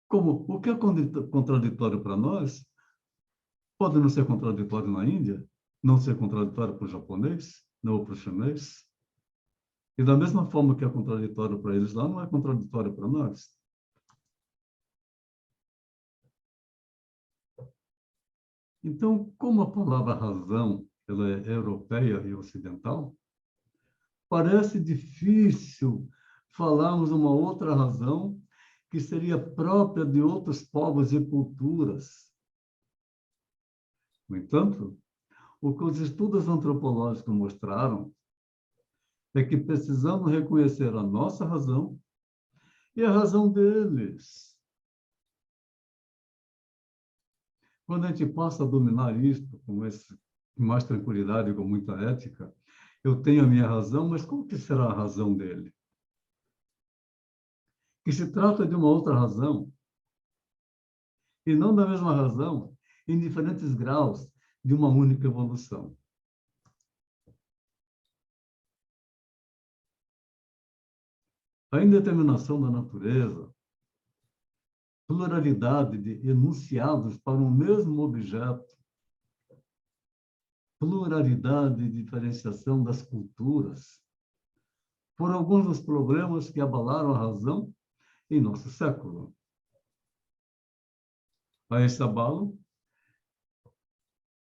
Como o que é contraditório para nós pode não ser contraditório na Índia, não ser contraditório para o japonês, não para o chinês. E da mesma forma que é contraditório para eles lá, não é contraditório para nós. Então, como a palavra razão ela é europeia e ocidental, parece difícil falarmos uma outra razão que seria própria de outros povos e culturas. No entanto, o que os estudos antropológicos mostraram é que precisamos reconhecer a nossa razão e a razão deles. Quando a gente passa a dominar isto com mais tranquilidade e com muita ética, eu tenho a minha razão, mas como que será a razão dele? Que se trata de uma outra razão, e não da mesma razão em diferentes graus de uma única evolução. A indeterminação da natureza, pluralidade de enunciados para um mesmo objeto, pluralidade de diferenciação das culturas, foram alguns dos problemas que abalaram a razão em nosso século. A esse abalo,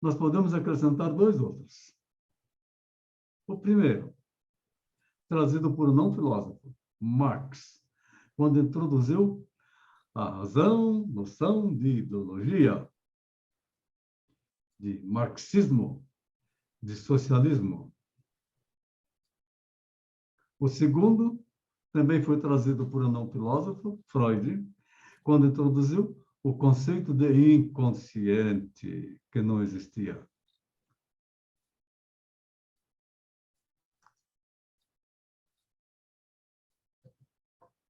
nós podemos acrescentar dois outros. O primeiro, trazido por um não filósofo, Marx, quando introduziu a razão, noção de ideologia, de marxismo, de socialismo. O segundo também foi trazido por um não filósofo, Freud, quando introduziu o conceito de inconsciente, que não existia.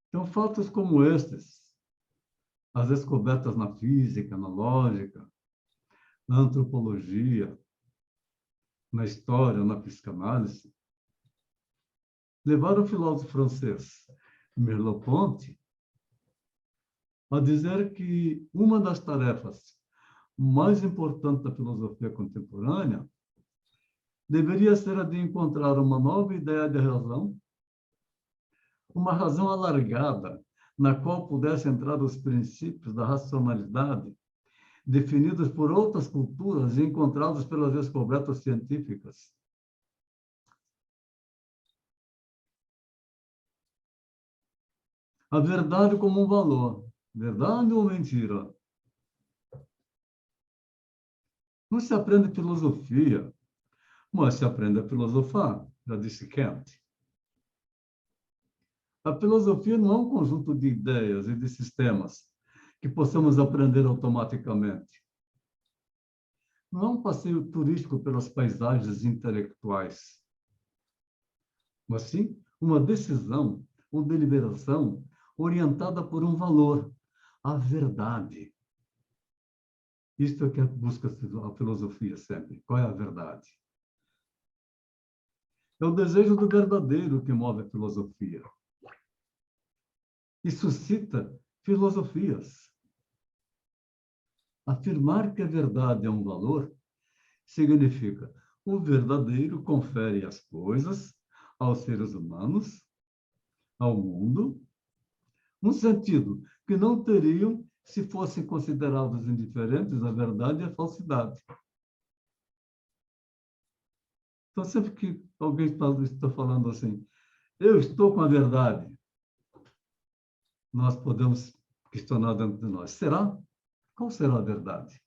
Então, fatos como estes, as descobertas na física, na lógica, na antropologia, na história, na psicanálise, levaram o filósofo francês Merleau-Ponty a dizer que uma das tarefas mais importantes da filosofia contemporânea deveria ser a de encontrar uma nova ideia de razão, uma razão alargada, na qual pudesse entrar os princípios da racionalidade, definidos por outras culturas e encontrados pelas descobertas científicas. A verdade como um valor. Verdade ou mentira? Não se aprende filosofia, mas se aprende a filosofar, já disse Kant. A filosofia não é um conjunto de ideias e de sistemas que possamos aprender automaticamente. Não é um passeio turístico pelas paisagens intelectuais, mas sim uma decisão ou deliberação orientada por um valor, a verdade. Isto é que busca a filosofia sempre. Qual é a verdade? É o desejo do verdadeiro que move a filosofia. E suscita filosofias. Afirmar que a verdade é um valor significa o verdadeiro confere às coisas, aos seres humanos, ao mundo, um sentido que não teriam se fossem considerados indiferentes à verdade e à falsidade. Então, sempre que alguém está falando assim, eu estou com a verdade, nós podemos questionar dentro de nós, será? Qual será a verdade?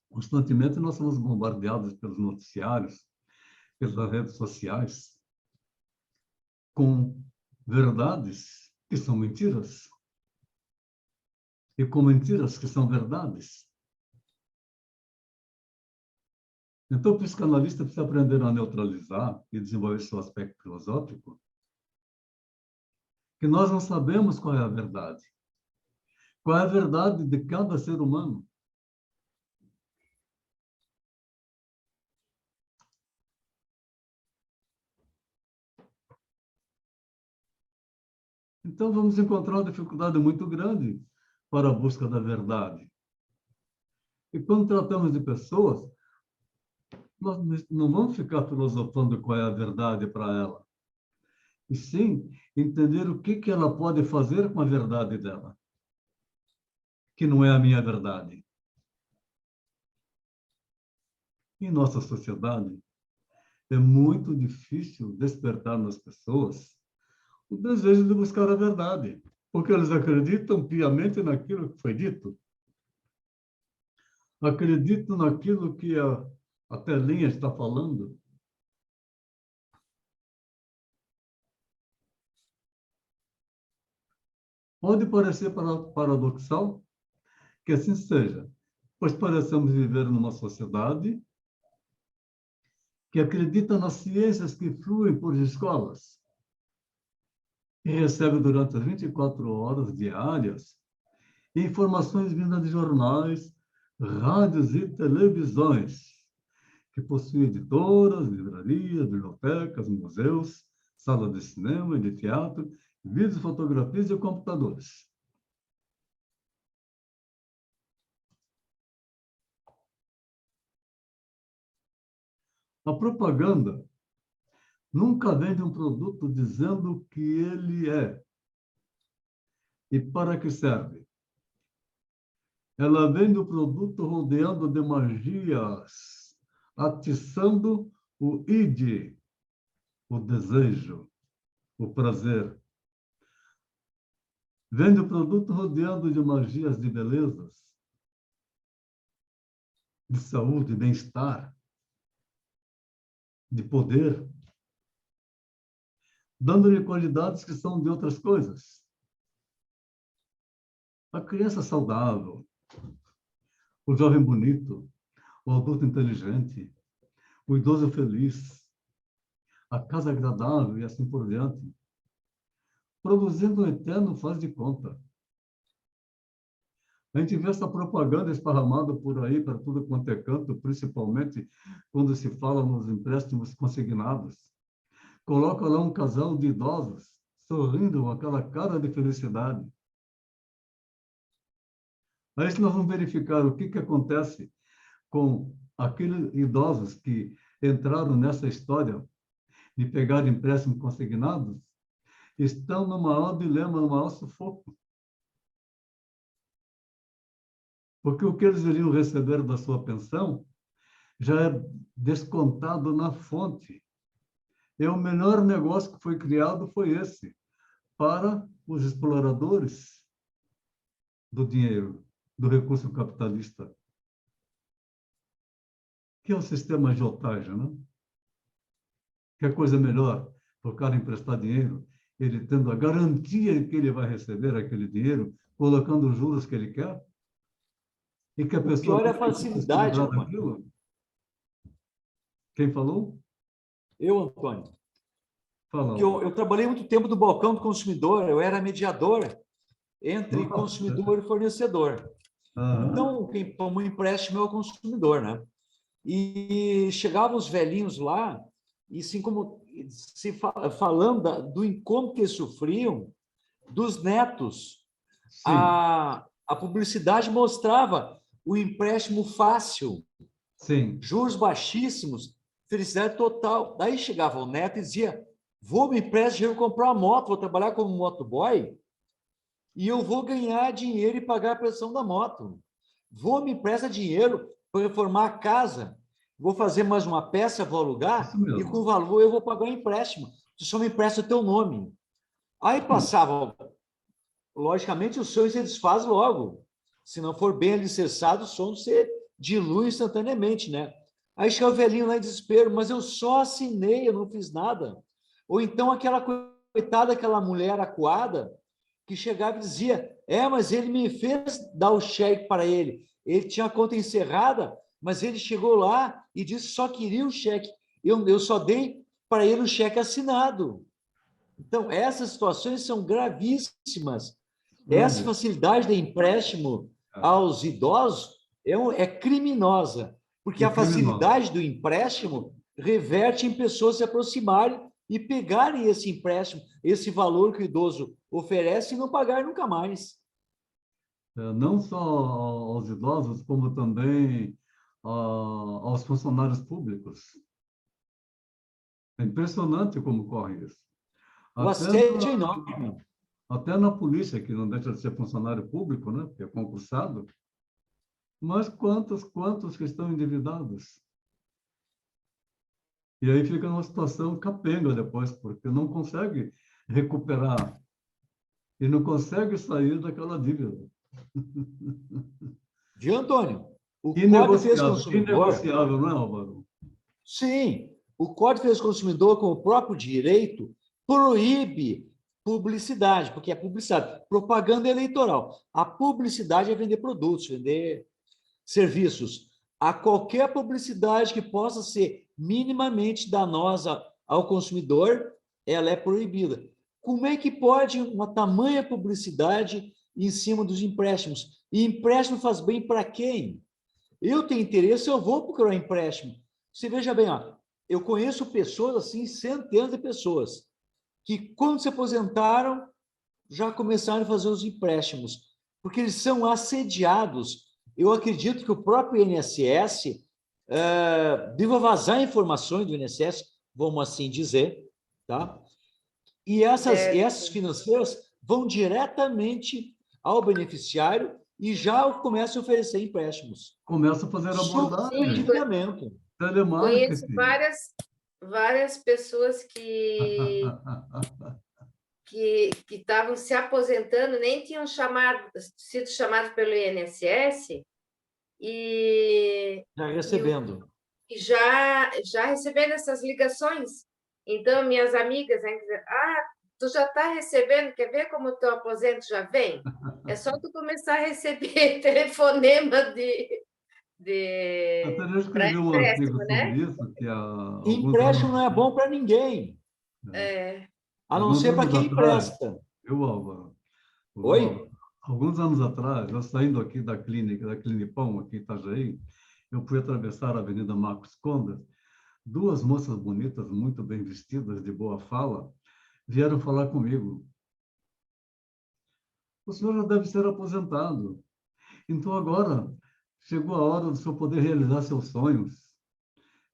Constantemente nós somos bombardeados pelos noticiários, pelas redes sociais, com verdades que são mentiras e com mentiras que são verdades. Então, o psicanalista precisa aprender a neutralizar e desenvolver seu aspecto filosófico, que nós não sabemos qual é a verdade. Qual é a verdade de cada ser humano? Então, vamos encontrar uma dificuldade muito grande para a busca da verdade. E quando tratamos de pessoas, nós não vamos ficar filosofando qual é a verdade para ela. E sim, entender o que ela pode fazer com a verdade dela, que não é a minha verdade. Em nossa sociedade, é muito difícil despertar nas pessoas o desejo de buscar a verdade, porque eles acreditam piamente naquilo que foi dito. Acreditam naquilo que a telinha está falando. Pode parecer paradoxal que assim seja, pois parecemos viver numa sociedade que acredita nas ciências que fluem por escolas. e recebe durante as 24 horas diárias informações vindas de jornais, rádios e televisões, que possui editoras, livrarias, bibliotecas, museus, salas de cinema e de teatro, vídeos, fotografias e computadores. A propaganda nunca vende um produto dizendo o que ele é e para que serve. Ela vende o produto rodeando de magias, atiçando o id, o desejo, o prazer. Vende o produto rodeando de magias de belezas, de saúde, bem-estar, de poder, dando-lhe qualidades que são de outras coisas. A criança saudável, o jovem bonito, o adulto inteligente, o idoso feliz, a casa agradável e assim por diante, produzindo um eterno faz de conta. A gente vê essa propaganda esparramada por aí para tudo quanto é canto, principalmente quando se fala nos empréstimos consignados. Coloca lá um casal de idosos sorrindo com aquela cara de felicidade. Aí nós vamos verificar o que acontece com aqueles idosos que entraram nessa história de pegar empréstimos consignados, estão no maior dilema, no maior sufoco. Porque o que eles iriam receber da sua pensão já é descontado na fonte. E o melhor negócio que foi criado foi esse, para os exploradores do dinheiro, do recurso capitalista, que é o sistema agiotagem, né? Que é coisa melhor para o cara emprestar dinheiro, ele tendo a garantia que ele vai receber aquele dinheiro, colocando os juros que ele quer, e que a pessoa... O pior é a facilidade, Antônio. Quem falou? Eu, Antônio. Fala. Porque eu trabalhei muito tempo no balcão do consumidor, eu era mediador entre consumidor e fornecedor. Então, quem toma um empréstimo é o consumidor, né? E chegavam os velhinhos lá, e assim como falando do incômodo que eles sofriam, dos netos, a publicidade mostrava o empréstimo fácil, juros baixíssimos, felicidade total. Daí chegava o neto e dizia: vou me emprestar dinheiro, comprar uma moto, vou trabalhar como motoboy e eu vou ganhar dinheiro e pagar a prestação da moto. Vou me emprestar dinheiro para reformar a casa, vou fazer mais uma peça, vou alugar e com o valor eu vou pagar o empréstimo. Tu só me empresta o teu nome. Aí passava, logicamente o sonho se desfaz logo. Se não for bem alicerçado, o sonho se dilui instantaneamente, né? Aí chega o velhinho lá em desespero, mas eu só assinei, eu não fiz nada. Ou então aquela coitada, aquela mulher acuada, que chegava e dizia: mas ele me fez dar o cheque para ele. Ele tinha a conta encerrada, mas ele chegou lá e disse que só queria o cheque. Eu só dei para ele o cheque assinado. Então, essas situações são gravíssimas. Essa facilidade de empréstimo aos idosos é criminosa, porque a facilidade do empréstimo reverte em pessoas se aproximarem e pegarem esse empréstimo, esse valor que o idoso oferece e não pagar nunca mais. Não só aos idosos, como também aos funcionários públicos. É impressionante como ocorre isso. O assédio é enorme. Até na polícia, que não deixa de ser funcionário público, né? Que é concursado. Mas quantos que estão endividados? E aí fica numa situação capenga depois, porque não consegue recuperar e não consegue sair daquela dívida. Viu, Antônio? O Código de Defesa do Consumidor... Inegociável, não é, Álvaro? Sim. O Código de Defesa do Consumidor, com o próprio direito, proíbe publicidade, porque é publicidade, propaganda eleitoral. A publicidade é vender produtos, vender serviços. A qualquer publicidade que possa ser minimamente danosa ao consumidor, ela é proibida. como é que pode uma tamanha publicidade em cima dos empréstimos? E empréstimo faz bem para quem? Eu tenho interesse, eu vou procurar empréstimo. Você veja bem, ó, eu conheço pessoas assim, centenas de pessoas, que quando se aposentaram, já começaram a fazer os empréstimos, porque eles são assediados. Eu acredito que o próprio INSS deva vazar informações do INSS, vamos assim dizer, tá? E essas financeiras vão diretamente ao beneficiário e já começam a oferecer empréstimos. Começa a fazer Sob abordagem, endividamento. Conheço telemarketing. várias pessoas que estavam se aposentando, nem tinham sido chamados pelo INSS e Já recebendo. já recebendo essas ligações. Então, minhas amigas vêm dizer, tu já está recebendo, quer ver como o teu aposento já vem? É só tu começar a receber telefonema Até já para escrevi um empréstimo, artigo né? sobre isso, que há Empréstimo não é bom para ninguém, a não alguns ser para anos quem atrás, empresta. Álvaro? Oi? Alguns anos atrás, eu saindo aqui da clínica, da Clinipão, aqui em Itajaí, eu fui atravessar a Avenida Marcos Condas, duas moças bonitas, muito bem vestidas, de boa fala, vieram falar comigo. O senhor já deve ser aposentado. Então, agora, chegou a hora do senhor poder realizar seus sonhos.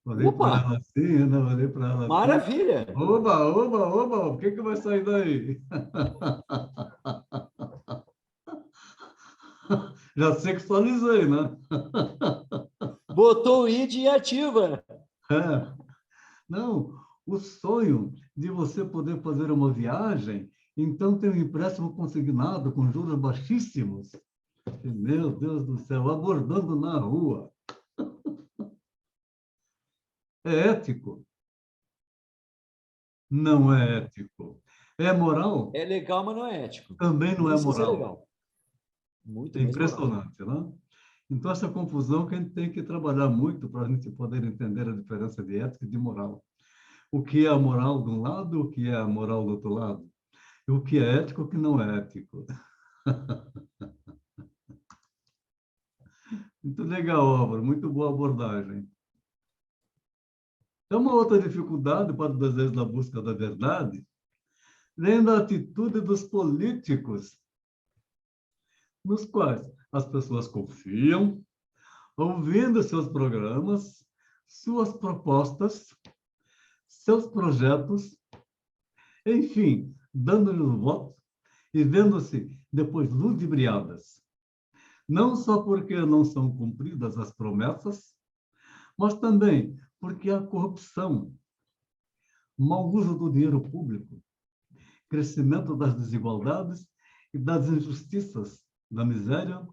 Olhei para Opa! ela assim, né? Olhei para ela assim. Maravilha! Oba, oba, oba, o que vai sair daí? Já sexualizei, né? Botou o ID e ativa. É. Não, o sonho de você poder fazer uma viagem, então tem um empréstimo consignado com juros baixíssimos. Meu Deus do céu, abordando na rua. É ético? Não é ético. É moral? É legal, mas não é ético. Também não é Isso é moral. legal. Muito É mais moral. impressionante, né? Então, essa confusão que a gente tem que trabalhar muito para a gente poder entender a diferença de ética e de moral. O que é a moral de um lado, o que é a moral do outro lado. E o que é ético e o que não é ético. Muito legal, Álvaro. Muito boa abordagem. É uma outra dificuldade para o desejo da busca da verdade, vem da atitude dos políticos, nos quais as pessoas confiam, ouvindo seus programas, suas propostas, seus projetos, enfim, dando-lhes o voto e vendo-se depois ludibriadas. Não só porque não são cumpridas as promessas, mas também porque há corrupção, mau uso do dinheiro público, crescimento das desigualdades e das injustiças, da miséria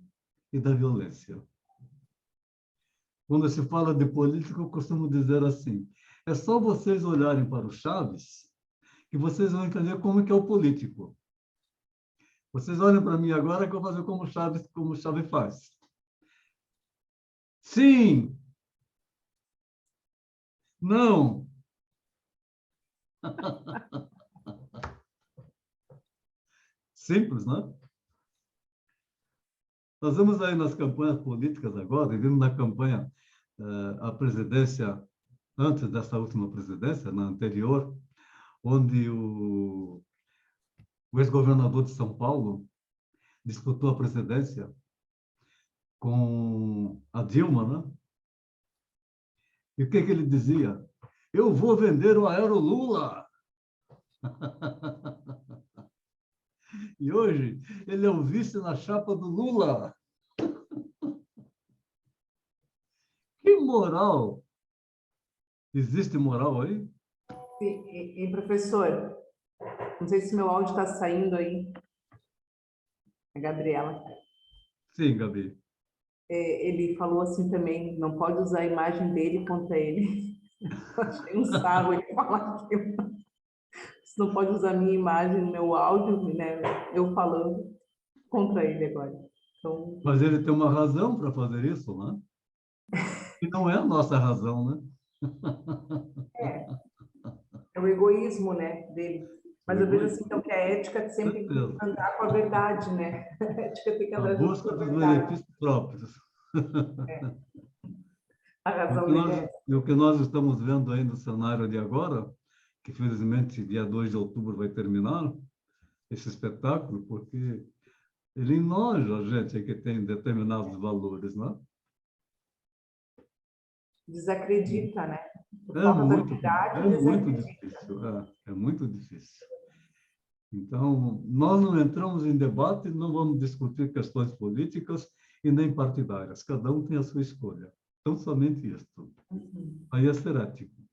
e da violência. Quando se fala de política, eu costumo dizer assim, é só vocês olharem para o Chaves que vocês vão entender como é que é o político. Vocês olham para mim agora que eu vou fazer como o Chaves faz. Sim. Não. Simples, né? Nós vamos aí nas campanhas políticas agora, e vimos na campanha a presidência, antes dessa última presidência, na anterior, onde o ex-governador de São Paulo disputou a presidência com a Dilma, né? E o que ele dizia? Eu vou vender o Aero Lula. E hoje ele é o vice na chapa do Lula. Que moral! Existe moral aí? E professor, não sei se meu áudio está saindo aí. A Gabriela. Sim, Gabi. Ele falou assim também, não pode usar a imagem dele contra ele. Eu achei um sarro ele falar aquilo. Você não pode usar a minha imagem no meu áudio, né? Eu falando contra ele agora. Então... Mas ele tem uma razão para fazer isso, né? E não é a nossa razão, né? É o egoísmo, né, dele. Mas eu vejo assim, então, que a ética sempre tem que andar com a verdade, né? A ética tem que andar A junto busca com a dos verdade. benefícios próprios. A razão dele E o que nós estamos vendo aí no cenário de agora, que felizmente dia 2 de outubro vai terminar esse espetáculo, porque ele enoja a gente que tem determinados valores, né? desacredita, né? Por É falta da muito, verdade, é muito desacredita. difícil, é muito difícil. Então, nós não entramos em debate, não vamos discutir questões políticas e nem partidárias. Cada um tem a sua escolha. Então, somente isso. Aí é ser ético.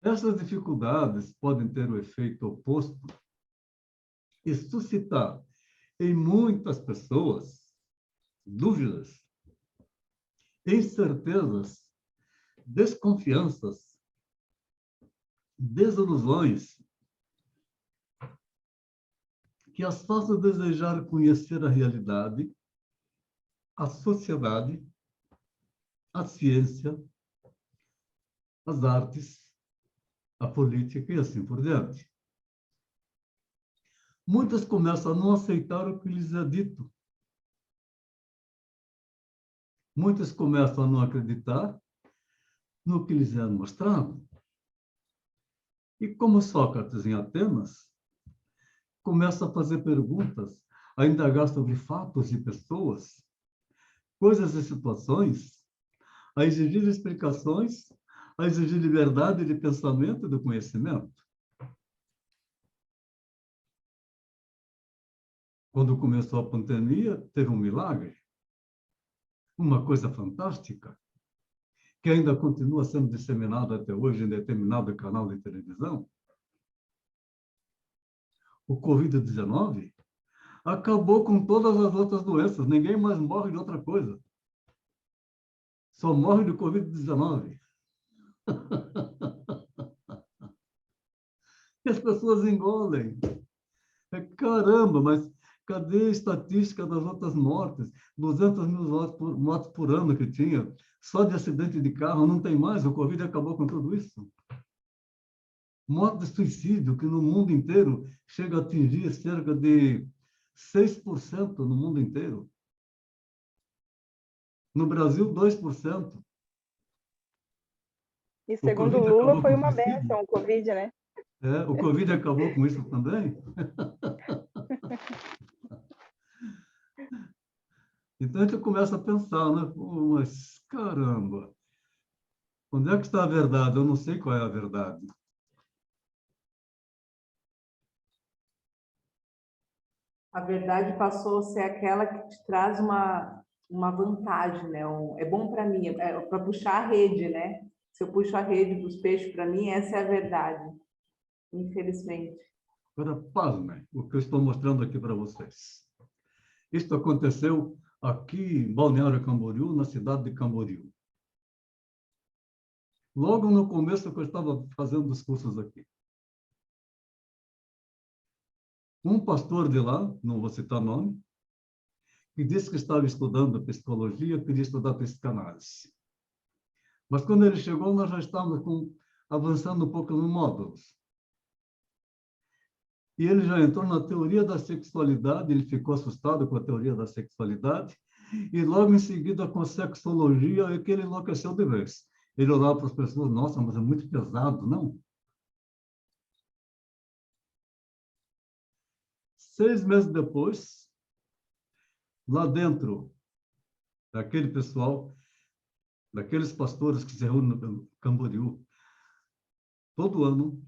Essas dificuldades podem ter o efeito oposto e suscitar em muitas pessoas dúvidas, incertezas, desconfianças, desilusões, que as façam desejar conhecer a realidade, a sociedade, a ciência, as artes, a política e assim por diante. Muitas começam a não aceitar o que lhes é dito. Muitas começam a não acreditar no que lhes é mostrado. E como Sócrates em Atenas, começa a fazer perguntas, a indagar sobre fatos e pessoas, coisas e situações, a exigir explicações, a exigir liberdade de pensamento e de conhecimento. Quando começou a pandemia, teve um milagre, uma coisa fantástica, que ainda continua sendo disseminado até hoje em determinado canal de televisão. O Covid-19 acabou com todas as outras doenças. Ninguém mais morre de outra coisa. Só morre de Covid-19. E as pessoas engolem. Caramba, mas cadê a estatística das outras mortes? 200 mil mortes por ano que tinha. Só de acidente de carro não tem mais. O Covid acabou com tudo isso. Morte de suicídio, que no mundo inteiro chega a atingir cerca de 6% no mundo inteiro. No Brasil, 2%. E segundo o Lula, foi uma bênção o Covid, né? O Covid acabou com isso também? Então, a gente começa a pensar, né? Pô, mas, caramba, onde é que está a verdade? Eu não sei qual é a verdade. A verdade passou a ser aquela que te traz uma vantagem, né? É bom para mim, é para puxar a rede, né? Se eu puxo a rede dos peixes para mim, essa é a verdade, infelizmente. Agora, pasmem, o que eu estou mostrando aqui para vocês. Isso aconteceu aqui em Balneário Camboriú, na cidade de Camboriú. Logo no começo que eu estava fazendo os cursos aqui. Um pastor de lá, não vou citar nome, que disse que estava estudando psicologia, queria estudar psicanálise. Mas quando ele chegou, nós já estávamos avançando um pouco nos módulos. E ele já entrou na teoria da sexualidade, ele ficou assustado com a teoria da sexualidade, e logo em seguida com a sexologia, é que ele enlouqueceu de vez. Ele olhava para as pessoas, nossa, mas é muito pesado, não? 6 meses depois, lá dentro daquele pessoal, daqueles pastores que se reúnem no Camboriú, todo ano,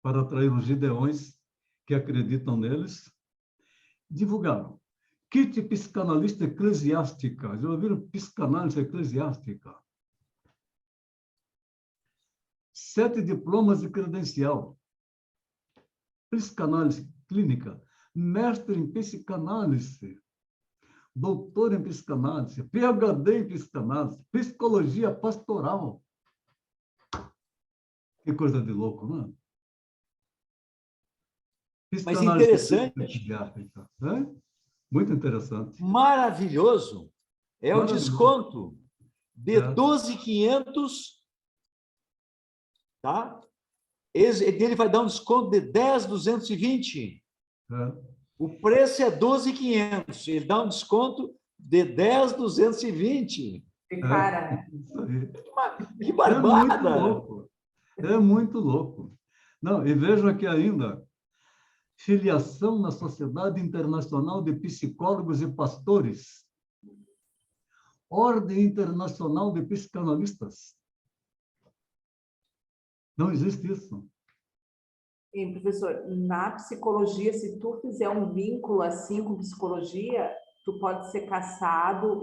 para atrair os gideões que acreditam neles, divulgaram kit psicanalista eclesiástica. Já ouviram psicanálise eclesiástica? 7 diplomas e credencial. Psicanálise clínica, mestre em psicanálise, doutor em psicanálise, PhD em psicanálise, psicologia pastoral. Que coisa de louco, não é? Mas interessante. Muito interessante. Maravilhoso. É o desconto de 12.500, tá? Ele vai dar um desconto de 10.220. O preço é 12.500. Ele dá um desconto de 10.220. Cara, Que É muito barbada! louco. É muito louco. Não, e vejo aqui ainda, filiação na Sociedade Internacional de Psicólogos e Pastores, Ordem Internacional de Psicanalistas. Não existe isso. Sim, professor, na psicologia, se tu fizer um vínculo assim com psicologia, tu pode ser cassado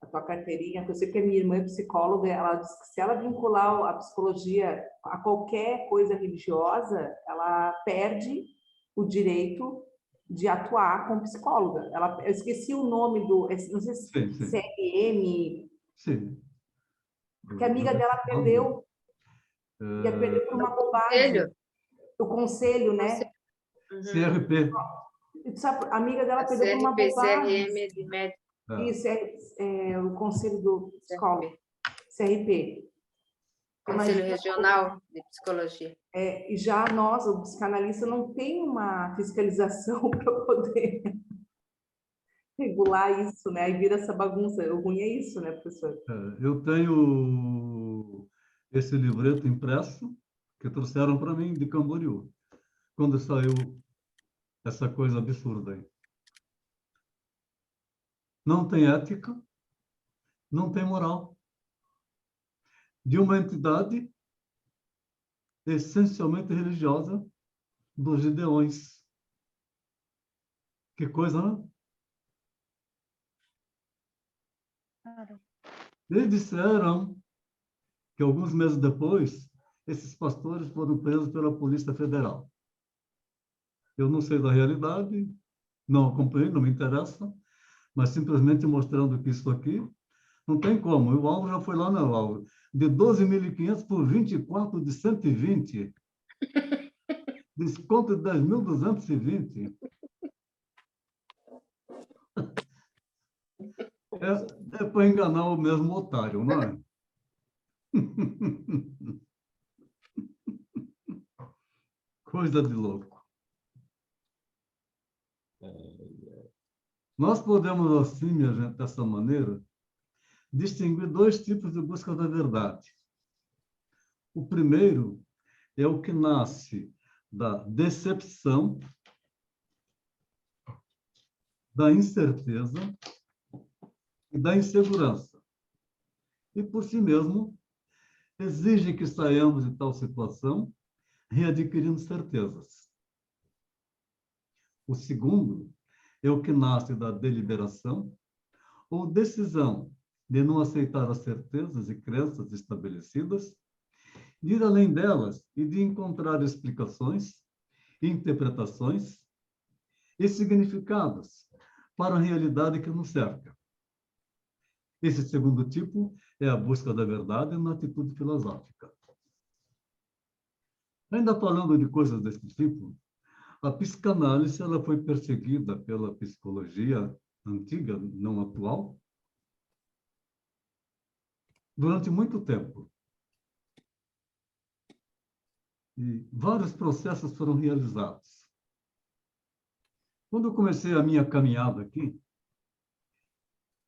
a tua carteirinha. Eu sei que a minha irmã é psicóloga, ela disse que se ela vincular a psicologia a qualquer coisa religiosa, ela perde o direito de atuar como psicóloga. Eu esqueci o nome não sei se Sim, sim. CRM, Sim. que a amiga dela perdeu. Ia perder por uma bobagem. Conselho? O conselho, né? CRP. A amiga dela perdeu por uma CRP, bobagem. CRM de médico. Isso é o conselho do psicólogo. CRP. Conselho Imagina, Regional de Psicologia. e já nós, o psicanalista, não tem uma fiscalização para poder regular isso, né? Aí vira essa bagunça. O ruim é isso, né, professor? Eu tenho esse livreto impresso que trouxeram para mim de Camboriú, quando saiu essa coisa absurda aí. Não tem ética, não tem moral. De uma entidade essencialmente religiosa dos Gideões. Que coisa, né? Eles disseram que alguns meses depois, esses pastores foram presos pela Polícia Federal. Eu não sei da realidade, não acompanhei, não me interessa, mas simplesmente mostrando que isso aqui não tem como. O alvo já foi lá no alvo. De 12.500 por 24 de 120. Desconto de 10.220. É para enganar o mesmo otário, não é? Coisa de louco. Nós podemos, assim, minha gente, dessa maneira, distinguir dois tipos de busca da verdade. O primeiro é o que nasce da decepção, da incerteza e da insegurança. E, por si mesmo, exige que saiamos de tal situação readquirindo certezas. O segundo é o que nasce da deliberação ou decisão de não aceitar as certezas e crenças estabelecidas, de ir além delas e de encontrar explicações, interpretações e significados para a realidade que nos cerca. Esse segundo tipo é a busca da verdade na atitude filosófica. Ainda falando de coisas desse tipo, a psicanálise ela foi perseguida pela psicologia antiga, não atual, durante muito tempo. E vários processos foram realizados. Quando eu comecei a minha caminhada aqui,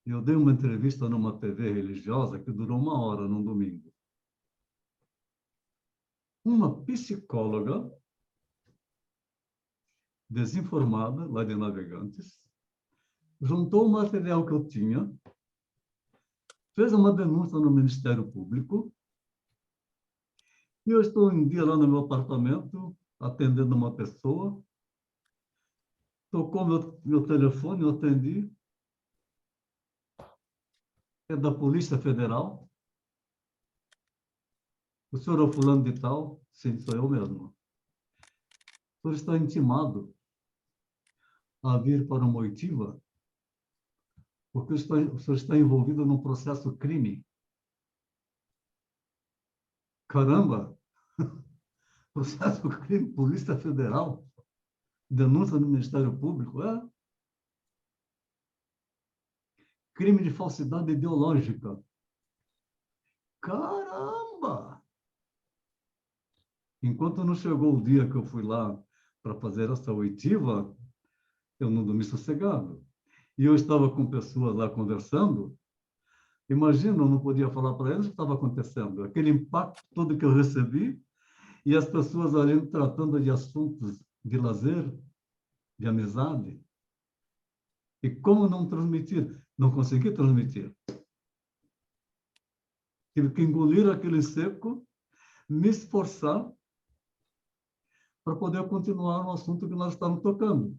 eu dei uma entrevista numa TV religiosa que durou 1 hora num domingo. Uma psicóloga desinformada, lá de Navegantes, juntou o material que eu tinha, fez uma denúncia no Ministério Público, e eu estou um dia lá no meu apartamento, atendendo uma pessoa, tocou meu telefone, eu atendi, é da Polícia Federal, o senhor é o fulano de tal? Sim, sou eu mesmo. O senhor está intimado a vir para uma oitiva, porque o senhor está envolvido num processo crime. Caramba! Processo crime, Polícia Federal, denúncia no Ministério Público, crime de falsidade ideológica. Caramba! Enquanto não chegou o dia que eu fui lá para fazer essa oitiva, eu não dormi sossegado. E eu estava com pessoas lá conversando. Imagina, eu não podia falar para eles o que estava acontecendo. Aquele impacto todo que eu recebi e as pessoas ali tratando de assuntos de lazer, de amizade. E como não transmitir? Não consegui transmitir. Tive que engolir aquele seco, me esforçar para poder continuar no assunto que nós estávamos tocando.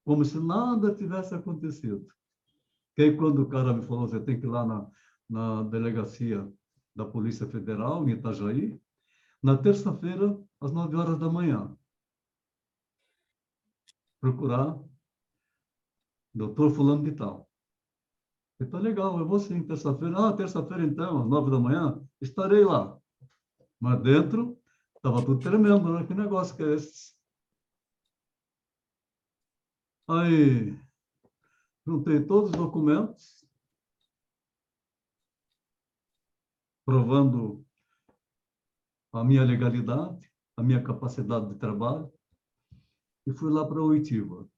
Como se nada tivesse acontecido. Que aí, quando o cara me falou, você tem que ir lá na delegacia da Polícia Federal, em Itajaí, na terça-feira, às 9 horas da manhã, procurar doutor fulano de tal. Então, legal, eu vou sim, terça-feira. Ah, terça-feira, então, às 9 da manhã, estarei lá. Mas dentro, estava tudo tremendo, né? Que negócio que é esse? Aí, juntei todos os documentos, provando a minha legalidade, a minha capacidade de trabalho, e fui lá para a oitiva.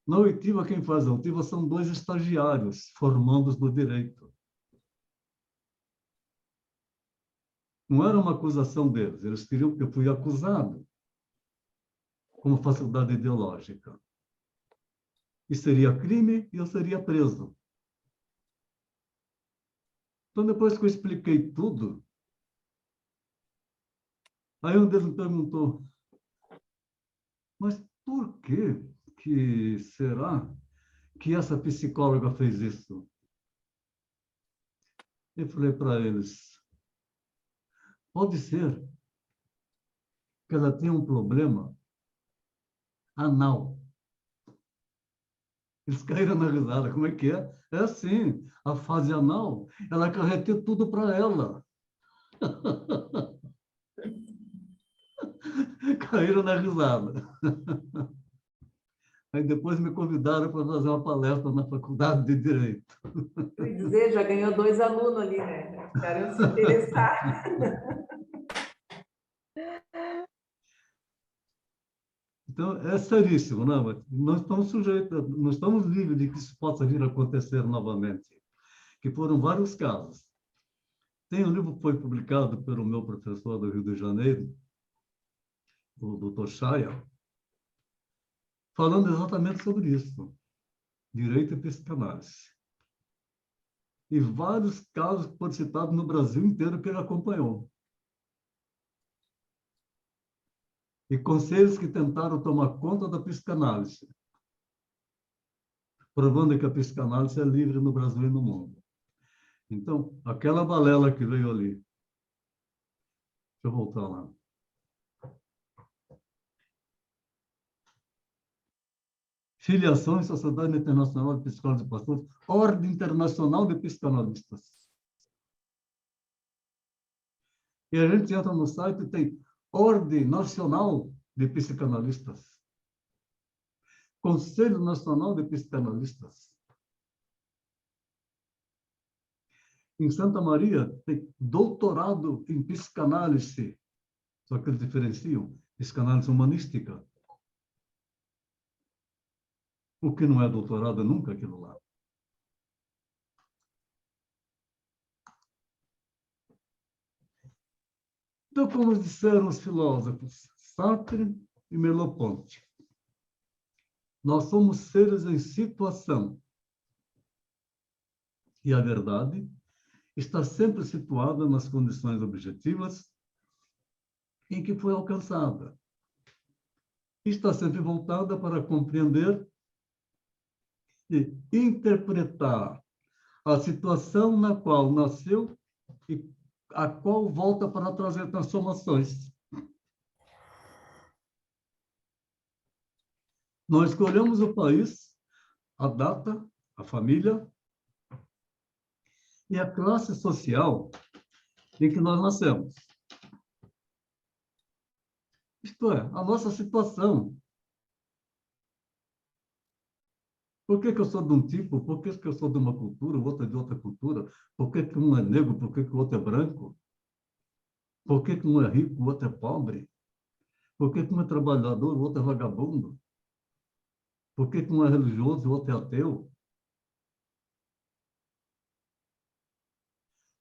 Na oitiva, quem faz a oitiva são 2 estagiários formandos do direito. Não era uma acusação deles, eles queriam que eu fui acusado como falsidade ideológica. E seria crime e eu seria preso. Então, depois que eu expliquei tudo, aí um deles me perguntou, mas por que será que essa psicóloga fez isso? Eu falei para eles, pode ser que ela tenha um problema anal. Eles caíram na risada. Como é que é? É assim, a fase anal, ela acarretou tudo para ela. Caíram na risada. Aí depois me convidaram para fazer uma palestra na Faculdade de Direito. Eu ia dizer, já ganhou 2 alunos ali, né? Ficaram se interessar. Então, é seríssimo, não? Nós estamos sujeitos, nós estamos livres de que isso possa vir a acontecer novamente, que foram vários casos. Tem um livro que foi publicado pelo meu professor do Rio de Janeiro, o Dr. Chaya, falando exatamente sobre isso, direito e psicanálise. E vários casos que foram citados no Brasil inteiro que ele acompanhou. E conselhos que tentaram tomar conta da psicanálise, provando que a psicanálise é livre no Brasil e no mundo. Então, aquela balela que veio ali. Deixa eu voltar lá. Filiação em Sociedade Internacional de Psicólogos e Pastores, Ordem Internacional de Psicanalistas. E a gente entra no site e tem Ordem Nacional de Psicanalistas. Conselho Nacional de Psicanalistas. Em Santa Maria, tem doutorado em psicanálise. Só que eles diferenciam psicanálise humanística. O que não é doutorado é nunca aquilo lá. Então, como disseram os filósofos Sartre e Merleau-Ponty, nós somos seres em situação. E a verdade está sempre situada nas condições objetivas em que foi alcançada. Está sempre voltada para compreender e interpretar a situação na qual nasceu e a qual volta para trazer transformações. Nós escolhemos o país, a data, a família e a classe social em que nós nascemos. Isto é, a nossa situação. Por que que eu sou de um tipo? Por que que eu sou de uma cultura, o outro é de outra cultura? Por que que um é negro? Por que que o outro é branco? Por que que um é rico, o outro é pobre? Por que que um é trabalhador, o outro é vagabundo? Por que que um é religioso e o outro é ateu?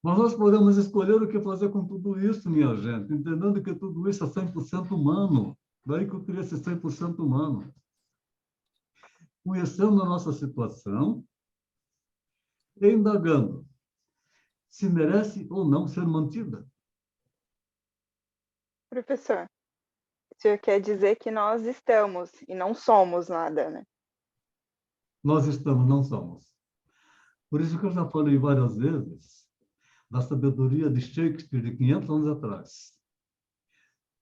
Mas nós podemos escolher o que fazer com tudo isso, minha gente, entendendo que tudo isso é 100% humano. Daí que eu queria ser 100% humano. Conhecendo a nossa situação e indagando se merece ou não ser mantida. Professor, o senhor quer dizer que nós estamos e não somos nada, né? Nós estamos, não somos. Por isso que eu já falei várias vezes da sabedoria de Shakespeare de 500 anos atrás.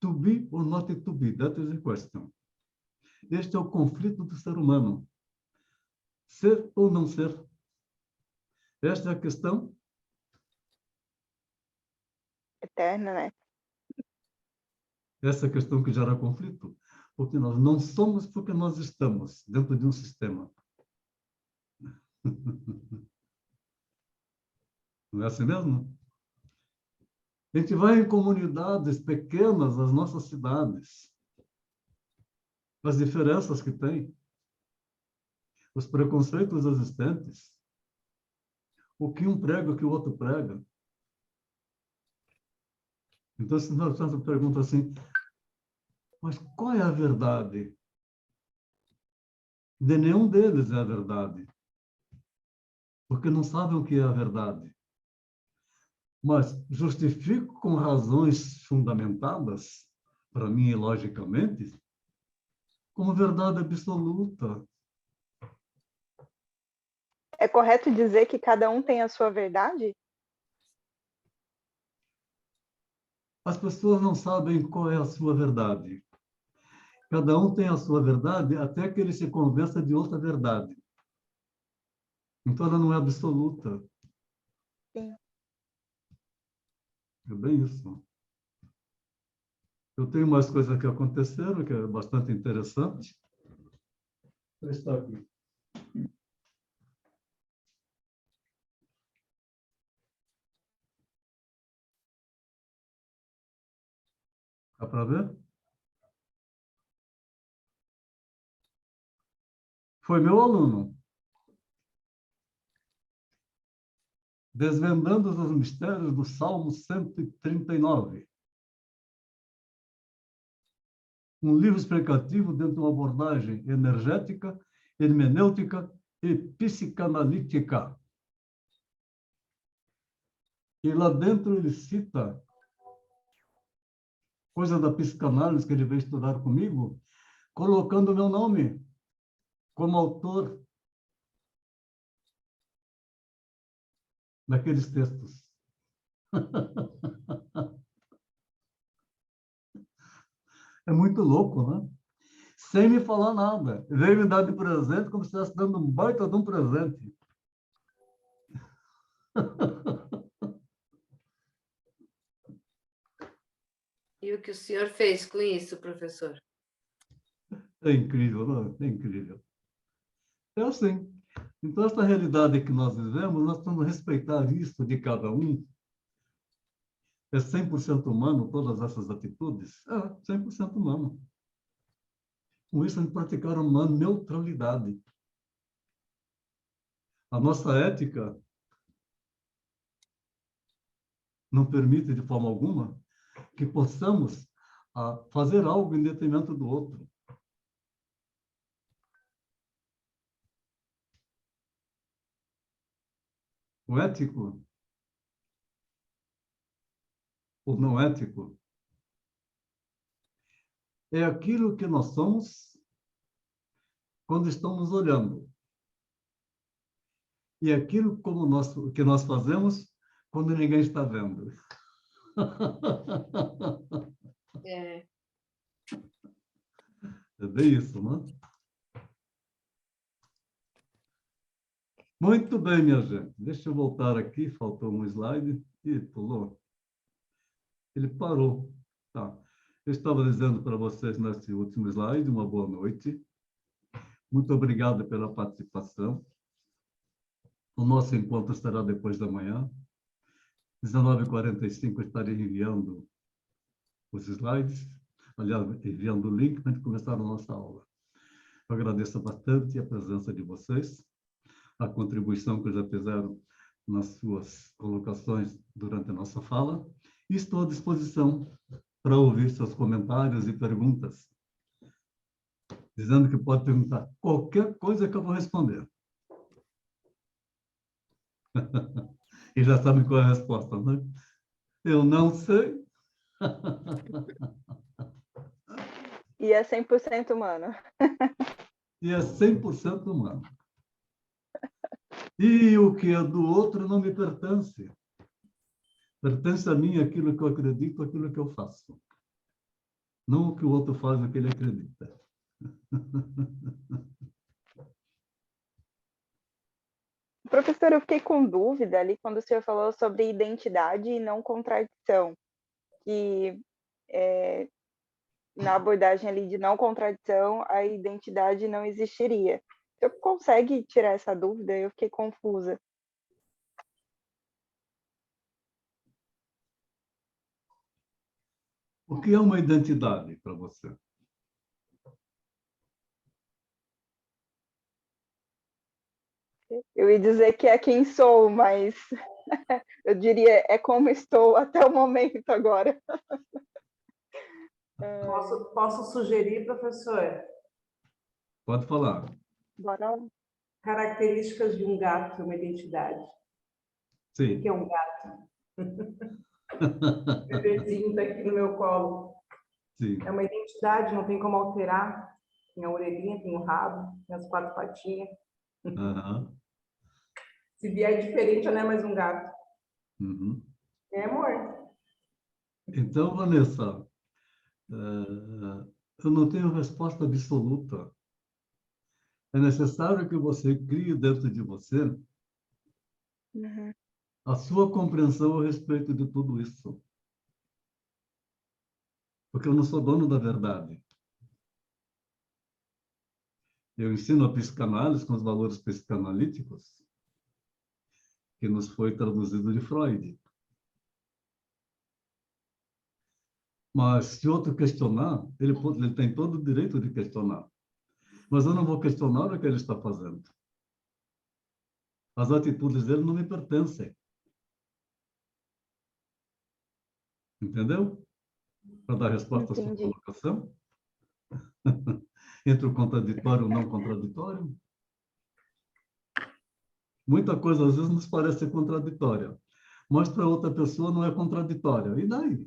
To be or not to be, that is the question. Este é o conflito do ser humano. Ser ou não ser. Esta é a questão. Eterna, né? Essa é a questão que gera conflito. Porque nós não somos porque nós estamos dentro de um sistema. Não é assim mesmo? A gente vai em comunidades pequenas, as nossas cidades. As diferenças que tem. Os preconceitos existentes. O que um prega, o que o outro prega. Então, se nós perguntamos assim, mas qual é a verdade? De nenhum deles é a verdade. Porque não sabem o que é a verdade. Mas justifico com razões fundamentadas, para mim, logicamente, como verdade absoluta. É correto dizer que cada um tem a sua verdade? As pessoas não sabem qual é a sua verdade. Cada um tem a sua verdade até que ele se convença de outra verdade. Então, ela não é absoluta. Sim. É bem isso. Eu tenho mais coisas que aconteceram, que é bastante interessante. Está aqui. Dá para ver? Foi meu aluno. Desvendando os mistérios do Salmo 139. Um livro explicativo dentro de uma abordagem energética, hermenêutica e psicanalítica. E lá dentro ele cita coisa da psicanálise que ele veio estudar comigo, colocando meu nome como autor naqueles textos. É muito louco, né? Sem me falar nada. Veio me dar de presente como se estivesse dando um baita de um presente. E o que o senhor fez com isso, professor? É incrível, não? É incrível. É assim. Então, essa realidade que nós vivemos, nós temos que respeitar isso de cada um. É 100% humano todas essas atitudes? É, 100% humano. Com isso, a gente praticar uma neutralidade. A nossa ética não permite, de forma alguma, que possamos fazer algo em detrimento do outro. O ético, o não ético, é aquilo que nós somos quando estamos olhando. E aquilo que nós fazemos quando ninguém está vendo. É. É bem isso, né? Muito bem, minha gente. Deixa eu voltar aqui, faltou um slide. Ih, pulou. Ele parou. Tá. Eu estava dizendo para vocês nesse último slide, uma boa noite. Muito obrigado pela participação. O nosso encontro será depois da manhã. 19h45 estarei enviando os slides, aliás, enviando o link para a gente começar a nossa aula. Eu agradeço bastante a presença de vocês, a contribuição que já fizeram nas suas colocações durante a nossa fala, e estou à disposição para ouvir seus comentários e perguntas, dizendo que pode perguntar qualquer coisa que eu vou responder. E já sabem qual é a resposta, né? Eu não sei. E é 100% humano. E é 100% humano. E o que é do outro não me pertence. Pertence a mim aquilo que eu acredito, aquilo que eu faço. Não o que o outro faz, o que ele acredita. Professor, eu fiquei com dúvida ali quando o senhor falou sobre identidade e não contradição, que na abordagem ali de não contradição, a identidade não existiria. O senhor consegue tirar essa dúvida? Eu fiquei confusa. O que é uma identidade para você? Eu ia dizer que é quem sou, mas eu diria é como estou até o momento agora. Posso sugerir, professor, Pode falar. Bora lá. características de um gato, uma identidade. O Sim. que é um gato? O bebezinho está aqui no meu colo. Sim. É uma identidade, não tem como alterar. Tem a orelhinha, tem o rabo, tem as 4 patinhas. Uhum. Se vier diferente, já não é mais um gato. Uhum. É amor. Então, Vanessa, eu não tenho resposta absoluta. É necessário que você crie dentro de você Uhum. a sua compreensão a respeito de tudo isso. Porque eu não sou dono da verdade. Eu ensino a psicanálise com os valores psicanalíticos que nos foi traduzido de Freud. Mas se outro questionar, ele tem todo o direito de questionar. Mas eu não vou questionar o que ele está fazendo. As atitudes dele não me pertencem. Entendeu? Para dar resposta à sua Entendi. colocação. Entre o contraditório e o não contraditório. Muita coisa, às vezes, nos parece contraditória. Mas para outra pessoa não é contraditória. E daí?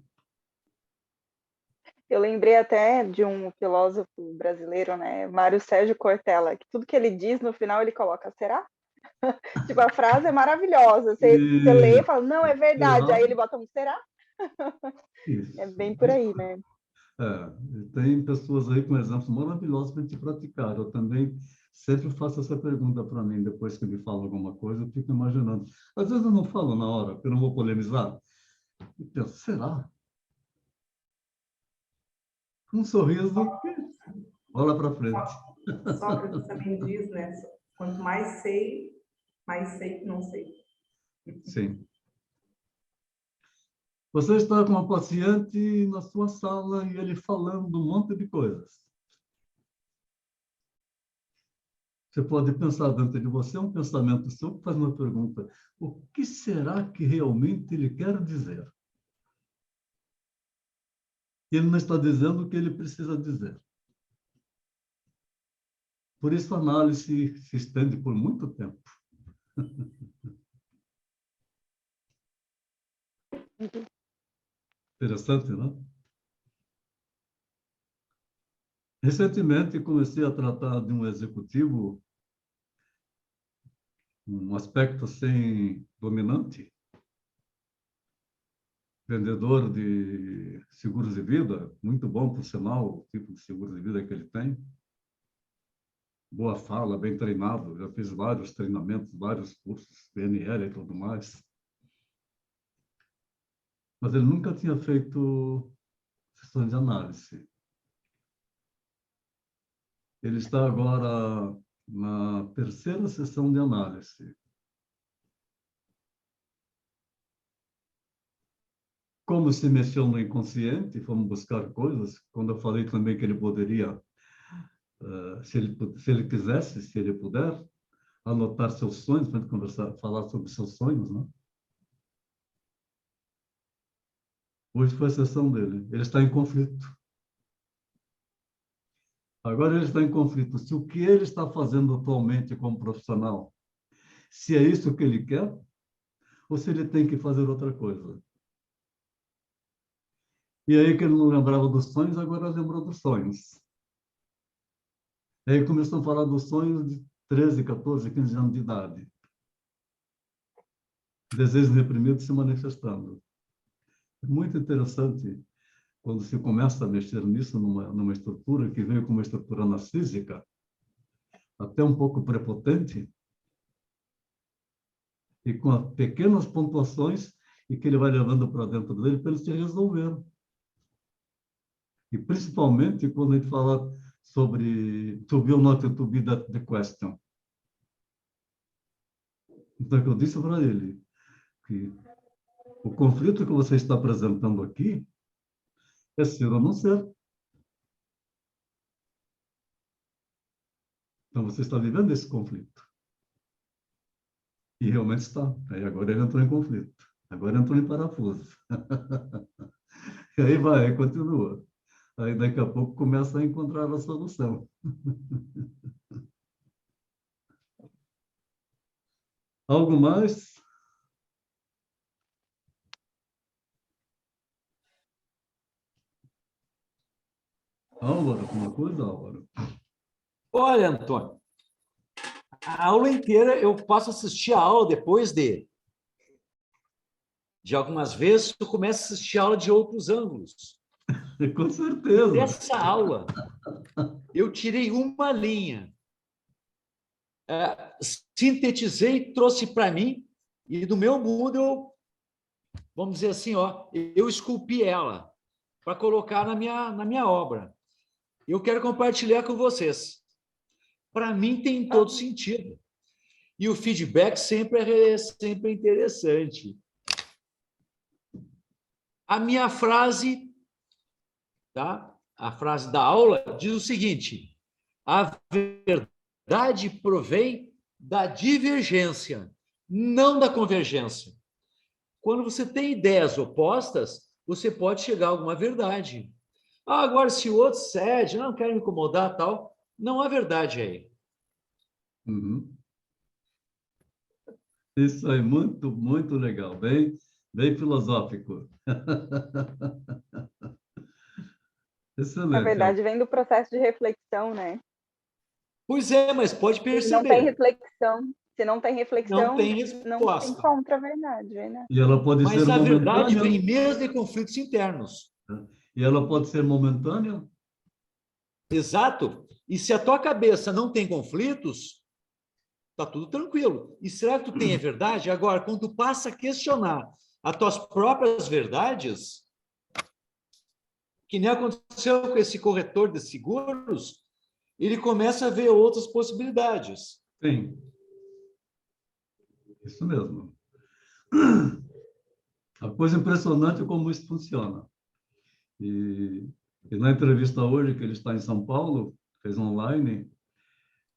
Eu lembrei até de um filósofo brasileiro, né, Mário Sérgio Cortella, que tudo que ele diz no final ele coloca, será? Tipo, a frase é maravilhosa. Você lê e E fala, não, é verdade. será? Aí ele bota um será? É Isso. bem por aí, né? Tem pessoas aí com exemplos maravilhosos para te praticar. Eu também sempre faço essa pergunta para mim, depois que me fala alguma coisa, eu fico imaginando. Às vezes eu não falo na hora, porque eu não vou polemizar. Eu penso, será? Um sorriso, bola para frente. Sócrates também diz, né? Quanto mais sei que não sei. Sim. Você está com uma paciente na sua sala e ele falando um monte de coisas. Você pode pensar dentro de você um pensamento seu que faz uma pergunta: o que será que realmente ele quer dizer? Ele não está dizendo o que ele precisa dizer. Por isso a análise se estende por muito tempo. Interessante, não? Recentemente comecei a tratar de um executivo, um aspecto assim dominante, vendedor de seguros de vida, muito bom, por sinal, o tipo de seguro de vida que ele tem. Boa fala, bem treinado, já fiz vários treinamentos, vários cursos, PNL e tudo mais. Mas ele nunca tinha feito sessões de análise. Ele está agora na terceira sessão de análise. Como se mexeu no inconsciente, fomos buscar coisas. Quando eu falei também que ele poderia, se ele quisesse, se ele puder, anotar seus sonhos, para conversar, falar sobre seus sonhos, né? Hoje foi a sessão dele. Ele está em conflito. Agora ele está em conflito. Se o que ele está fazendo atualmente como profissional, se é isso que ele quer, ou se ele tem que fazer outra coisa. E aí que ele não lembrava dos sonhos, agora lembrou dos sonhos. Aí começou a falar dos sonhos de 13, 14, 15 anos de idade. Desejos reprimidos se manifestando. É muito interessante quando se começa a mexer nisso, numa estrutura que veio como uma estrutura narcísica, até um pouco prepotente, e com pequenas pontuações, e que ele vai levando para dentro dele para ele se resolver. E principalmente quando a gente fala sobre to be or not to be the question. Então, é que eu disse para ele que o conflito que você está apresentando aqui é ser ou não ser. Então, você está vivendo esse conflito. E realmente está. Aí agora ele entrou em conflito. Agora entrou em parafuso. E aí vai, aí continua. Aí daqui a pouco começa a encontrar a solução. Algo mais? Álvaro, alguma coisa, Álvaro? Olha, Antônio, a aula inteira eu posso assistir a aula depois de algumas vezes, eu começo a assistir a aula de outros ângulos. Com certeza. Dessa aula, eu tirei uma linha, sintetizei, trouxe para mim, e do meu mundo eu, vamos dizer assim, ó, eu esculpi ela para colocar na minha obra. Eu quero compartilhar com vocês. Para mim tem todo sentido. E o feedback sempre é interessante. A minha frase, tá? A frase da aula diz o seguinte: a verdade provém da divergência, não da convergência. Quando você tem ideias opostas, você pode chegar a alguma verdade. Agora, se o outro cede, não quer me incomodar, tal, não há verdade aí. Uhum. Isso aí, muito, muito legal. Bem, bem filosófico. Na Excelente, verdade, vem do processo de reflexão, né? Pois é, mas pode Se não tem perceber. reflexão, se não tem Não reflexão, tem não se resposta. encontra a verdade, né? E ela pode ser Mas a verdade momentânea, vem mesmo de conflitos internos. né? E ela pode ser momentânea. Exato. E se a tua cabeça não tem conflitos, tá tudo tranquilo. E será que tu tem a verdade? Agora, quando tu passa a questionar as tuas próprias verdades, que nem aconteceu com esse corretor de seguros, ele começa a ver outras possibilidades. Sim, isso mesmo. A coisa impressionante é como isso funciona. E na entrevista hoje, que ele está em São Paulo, fez online,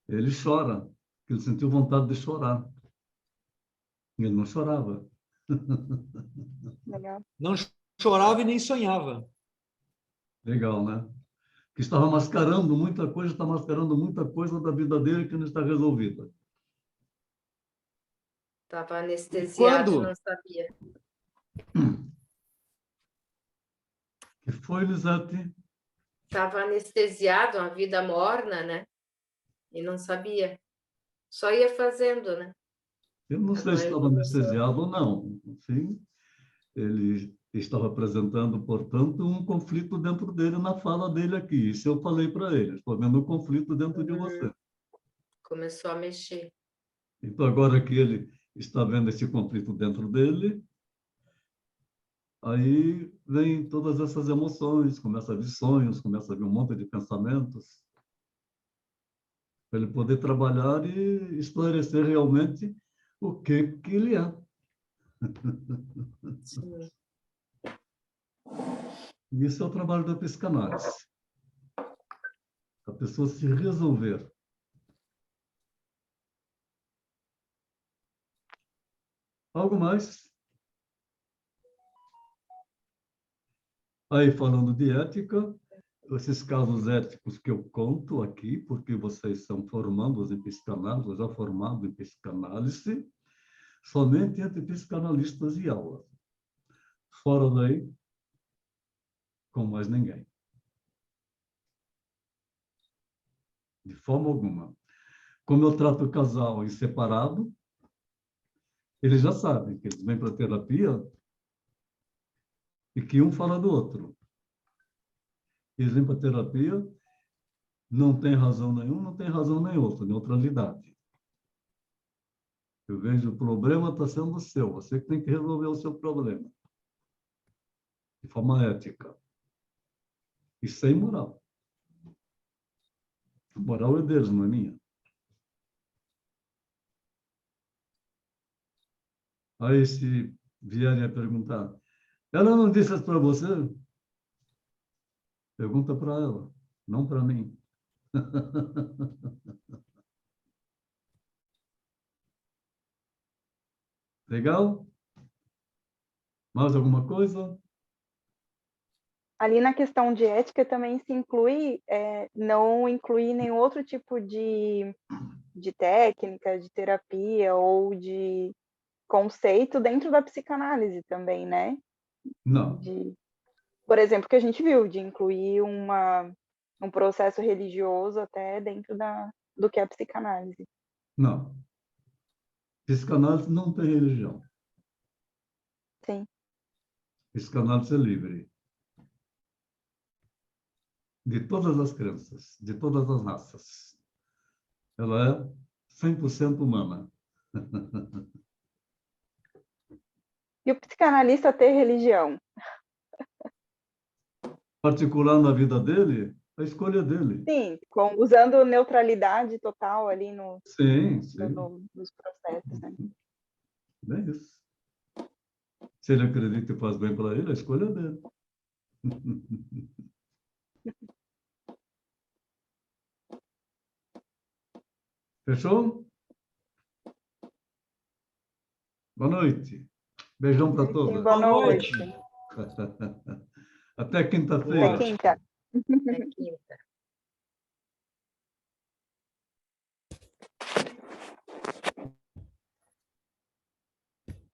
ele chora, que ele sentiu vontade de chorar. Ele não chorava. Legal. Não chorava e nem sonhava. Legal, né? Que estava mascarando muita coisa, está mascarando muita coisa da vida dele que não está resolvida. Estava anestesiado e Quando? não sabia. Que foi, Lisete? Estava anestesiado, uma vida morna, né? E não sabia. Só ia fazendo, né? Eu não sei Agora se ele estava começou. anestesiado ou não. Enfim, ele estava apresentando, portanto, um conflito dentro dele na fala dele aqui. Isso eu falei para ele. Estou vendo um conflito dentro de você. Começou a mexer. Então, agora que ele está vendo esse conflito dentro dele, aí vem todas essas emoções, começa a vir sonhos, começa a vir um monte de pensamentos. para ele poder trabalhar e esclarecer realmente o que ele é. Sim. Isso é o trabalho da psicanálise. A pessoa se resolver. Algo mais? Aí, falando de ética, esses casos éticos que eu conto aqui, porque vocês são formandos em psicanálise, eu já formado em psicanálise, somente entre psicanalistas e aula. Fora daí, com mais ninguém. De forma alguma. Como eu trato o casal em separado, eles já sabem que eles vêm para a terapia e que um fala do outro. Eles vêm para a terapia, não tem razão nenhum, não tem razão nem outra, neutralidade. Eu vejo o problema está sendo seu, você que tem que resolver o seu problema. De forma ética. E sem moral. A moral é deles, não é minha. Aí, se vierem a perguntar, ela não disse isso para você? Pergunta para ela, não para mim. Legal? Mais alguma coisa? Ali na questão de ética também se inclui, não incluir nenhum outro tipo de técnica, de terapia ou de conceito dentro da psicanálise também, né? Não, Por exemplo, que a gente viu, de incluir um processo religioso até dentro do que é a psicanálise. não. Psicanálise não tem religião. Sim. Psicanálise é livre. De todas as crenças, de todas as raças. Ela é 100% humana. E o psicanalista ter religião? Particular na vida dele, a escolha dele. Sim, usando neutralidade total ali Sim, sim. nos processos, né? É isso. Se ele acredita e faz bem para ele, a escolha é dele. Fechou? Boa noite. Beijão para Sim, todos. boa Boa noite. noite. Até Até quinta-feira. quinta. Até quinta.